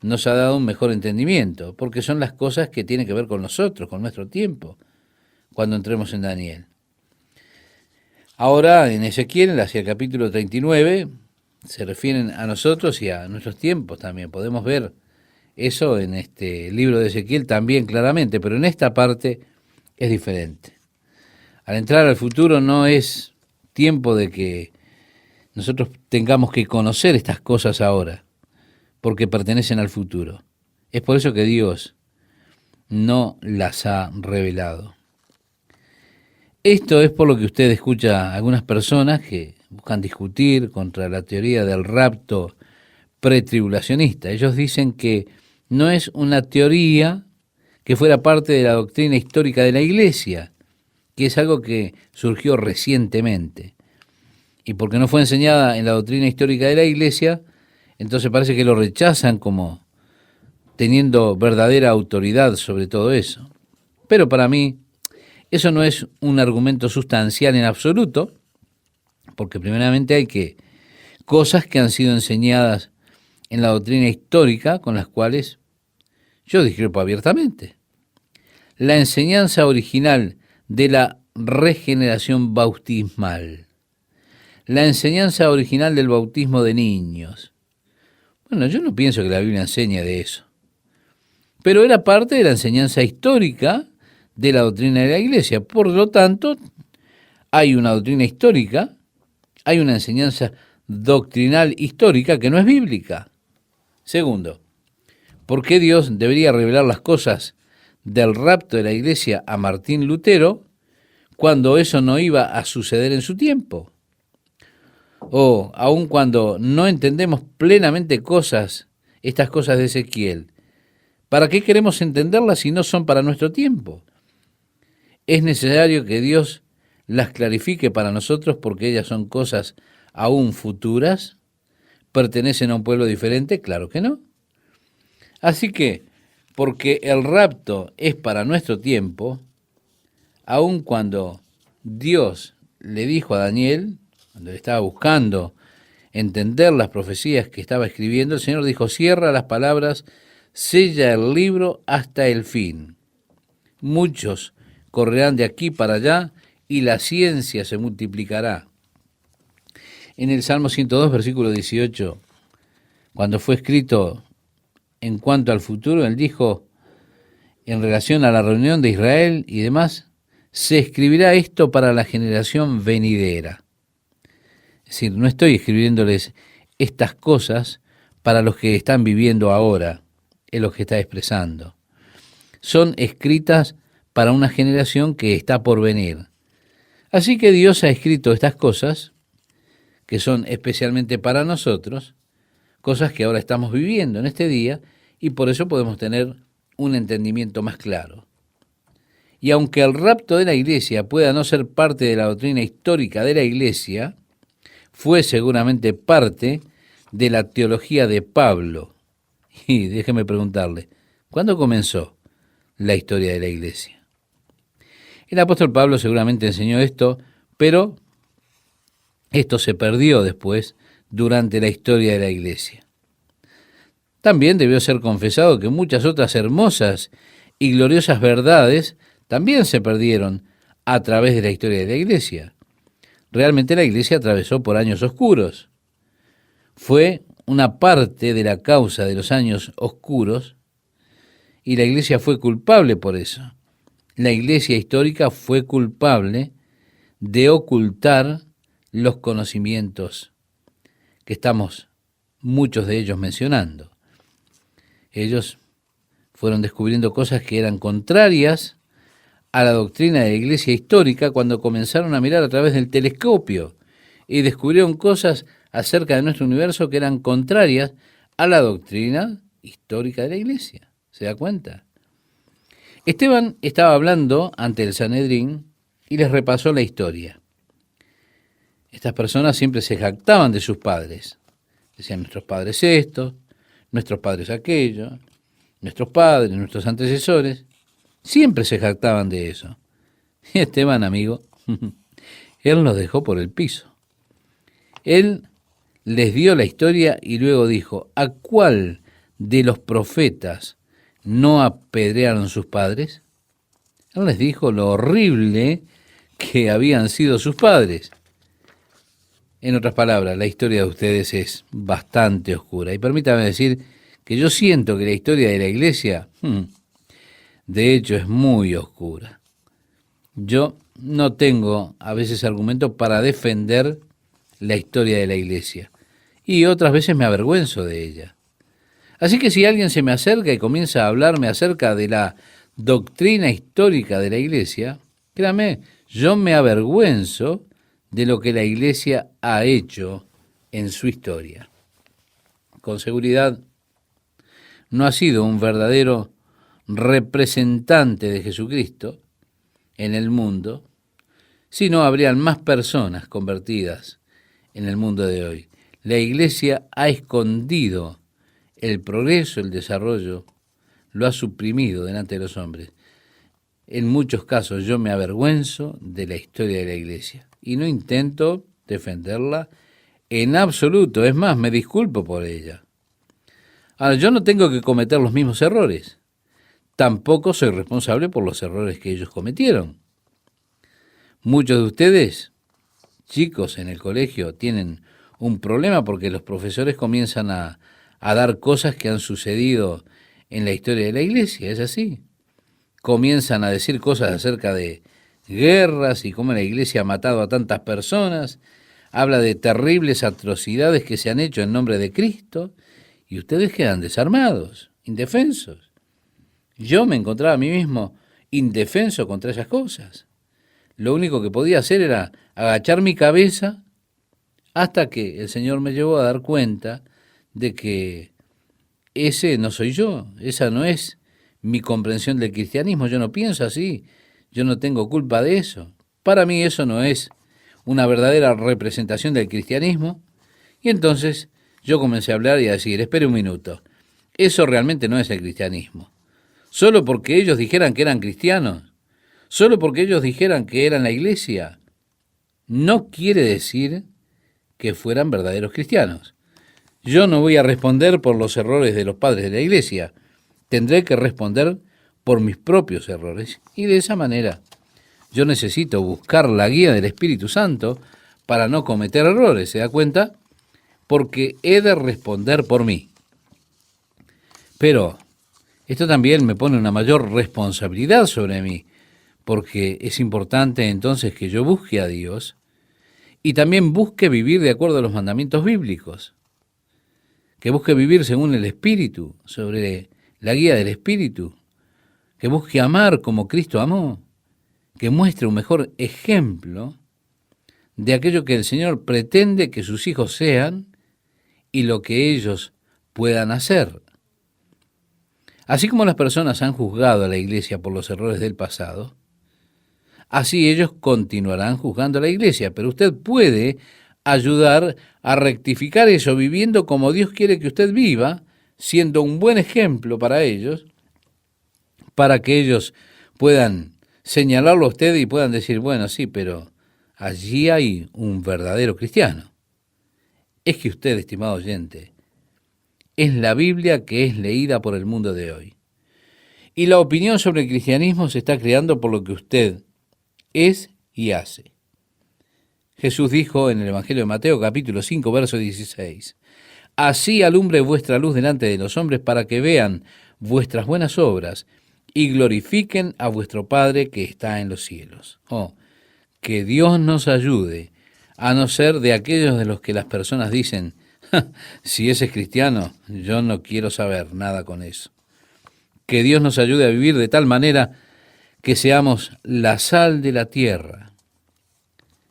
nos ha dado un mejor entendimiento, porque son las cosas que tienen que ver con nosotros, con nuestro tiempo, cuando entremos en Daniel. Ahora, en Ezequiel, hacia el capítulo 39, se refieren a nosotros y a nuestros tiempos también. Podemos ver eso en este libro de Ezequiel también claramente, pero en esta parte es diferente. Al entrar al futuro no es tiempo de que nosotros tengamos que conocer estas cosas ahora, porque pertenecen al futuro. Es por eso que Dios no las ha revelado. Esto es por lo que usted escucha a algunas personas que buscan discutir contra la teoría del rapto pretribulacionista. Ellos dicen que no es una teoría que fuera parte de la doctrina histórica de la Iglesia, que es algo que surgió recientemente. Y porque no fue enseñada en la doctrina histórica de la Iglesia, entonces parece que lo rechazan como teniendo verdadera autoridad sobre todo eso. Pero para mí, eso no es un argumento sustancial en absoluto, porque primeramente hay cosas que han sido enseñadas en la doctrina histórica con las cuales yo discrepo abiertamente. La enseñanza original de la regeneración bautismal, la enseñanza original del bautismo de niños. Bueno, yo no pienso que la Biblia enseñe de eso, pero era parte de la enseñanza histórica de la doctrina de la Iglesia. Por lo tanto, hay una doctrina histórica, hay una enseñanza doctrinal histórica que no es bíblica. Segundo, ¿por qué Dios debería revelar las cosas del rapto de la Iglesia a Martín Lutero cuando eso no iba a suceder en su tiempo? O aun cuando no entendemos plenamente estas cosas de Ezequiel, ¿para qué queremos entenderlas si no son para nuestro tiempo? Es necesario que Dios las clarifique para nosotros porque ellas son cosas aún futuras. ¿Pertenecen a un pueblo diferente? Claro que no. Así que, porque el rapto es para nuestro tiempo, aun cuando Dios le dijo a Daniel, cuando le estaba buscando entender las profecías que estaba escribiendo, el Señor dijo, cierra las palabras, sella el libro hasta el fin. Muchos correrán de aquí para allá y la ciencia se multiplicará. En el Salmo 102, versículo 18, cuando fue escrito en cuanto al futuro, él dijo, en relación a la reunión de Israel y demás, se escribirá esto para la generación venidera. Es decir, no estoy escribiéndoles estas cosas para los que están viviendo ahora, es lo que está expresando. Son escritas para una generación que está por venir. Así que Dios ha escrito estas cosas, que son especialmente para nosotros, cosas que ahora estamos viviendo en este día, y por eso podemos tener un entendimiento más claro. Y aunque el rapto de la Iglesia pueda no ser parte de la doctrina histórica de la Iglesia, fue seguramente parte de la teología de Pablo. Y déjeme preguntarle, ¿cuándo comenzó la historia de la Iglesia? El apóstol Pablo seguramente enseñó esto, pero esto se perdió después durante la historia de la Iglesia. También debió ser confesado que muchas otras hermosas y gloriosas verdades también se perdieron a través de la historia de la iglesia. Realmente la iglesia atravesó por años oscuros. Fue una parte de la causa de los años oscuros y la iglesia fue culpable por eso. La iglesia histórica fue culpable de ocultar los conocimientos que estamos muchos de ellos mencionando. Ellos fueron descubriendo cosas que eran contrarias a la doctrina de la iglesia histórica cuando comenzaron a mirar a través del telescopio y descubrieron cosas acerca de nuestro universo que eran contrarias a la doctrina histórica de la iglesia. ¿Se da cuenta? Esteban estaba hablando ante el Sanedrín y les repasó la historia. Estas personas siempre se jactaban de sus padres. Decían, nuestros padres esto, nuestros padres aquello, nuestros padres, nuestros antecesores. Siempre se jactaban de eso. Y Esteban, amigo, él los dejó por el piso. Él les dio la historia y luego dijo, ¿a cuál de los profetas no apedrearon sus padres? Él les dijo lo horrible que habían sido sus padres. En otras palabras, la historia de ustedes es bastante oscura. Y permítame decir que yo siento que la historia de la iglesia, de hecho, es muy oscura. Yo no tengo a veces argumentos para defender la historia de la iglesia. Y otras veces me avergüenzo de ella. Así que si alguien se me acerca y comienza a hablarme acerca de la doctrina histórica de la iglesia, créame, yo me avergüenzo de lo que la iglesia ha hecho en su historia. Con seguridad, no ha sido un verdadero representante de Jesucristo en el mundo, sino habrían más personas convertidas en el mundo de hoy. La iglesia ha escondido el progreso, el desarrollo, lo ha suprimido delante de los hombres. En muchos casos yo me avergüenzo de la historia de la iglesia y no intento defenderla en absoluto. Es más, me disculpo por ella. Ahora, yo no tengo que cometer los mismos errores. Tampoco soy responsable por los errores que ellos cometieron. Muchos de ustedes, chicos en el colegio, tienen un problema porque los profesores comienzan a dar cosas que han sucedido en la historia de la iglesia. Es así. Comienzan a decir cosas acerca de guerras y cómo la iglesia ha matado a tantas personas. Habla de terribles atrocidades que se han hecho en nombre de Cristo y ustedes quedan desarmados, indefensos. Yo me encontraba a mí mismo indefenso contra esas cosas. Lo único que podía hacer era agachar mi cabeza hasta que el Señor me llevó a dar cuenta de que ese no soy yo, esa no es mi comprensión del cristianismo. Yo no pienso así, yo no tengo culpa de eso. Para mí eso no es una verdadera representación del cristianismo. Y entonces yo comencé a hablar y a decir, espere un minuto, eso realmente no es el cristianismo. Solo porque ellos dijeran que eran cristianos, solo porque ellos dijeran que eran la iglesia, no quiere decir que fueran verdaderos cristianos. Yo no voy a responder por los errores de los padres de la iglesia, tendré que responder por mis propios errores. Y de esa manera yo necesito buscar la guía del Espíritu Santo para no cometer errores, ¿se da cuenta? Porque he de responder por mí. Pero esto también me pone una mayor responsabilidad sobre mí, porque es importante entonces que yo busque a Dios y también busque vivir de acuerdo a los mandamientos bíblicos, que busque vivir según el Espíritu, sobre la guía del Espíritu, que busque amar como Cristo amó, que muestre un mejor ejemplo de aquello que el Señor pretende que sus hijos sean y lo que ellos puedan hacer. Así como las personas han juzgado a la iglesia por los errores del pasado, así ellos continuarán juzgando a la iglesia, pero usted puede ayudar a rectificar eso viviendo como Dios quiere que usted viva, siendo un buen ejemplo para ellos, para que ellos puedan señalarlo a usted y puedan decir, bueno, sí, pero allí hay un verdadero cristiano. Es que usted, estimado oyente, es la Biblia que es leída por el mundo de hoy. Y la opinión sobre el cristianismo se está creando por lo que usted es y hace. Jesús dijo en el Evangelio de Mateo, capítulo 5, verso 16, así alumbre vuestra luz delante de los hombres para que vean vuestras buenas obras y glorifiquen a vuestro Padre que está en los cielos. Oh, que Dios nos ayude a no ser de aquellos de los que las personas dicen, "Ja, si ese es cristiano, yo no quiero saber nada con eso". Que Dios nos ayude a vivir de tal manera que seamos la sal de la tierra.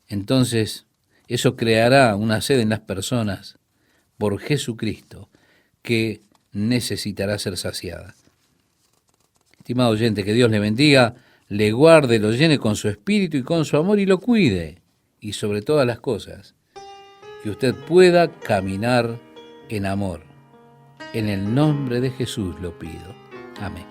Entonces, eso creará una sed en las personas por Jesucristo que necesitará ser saciada. Estimado oyente, que Dios le bendiga, le guarde, lo llene con su espíritu y con su amor y lo cuide. Y sobre todas las cosas, que usted pueda caminar en amor. En el nombre de Jesús lo pido. Amén.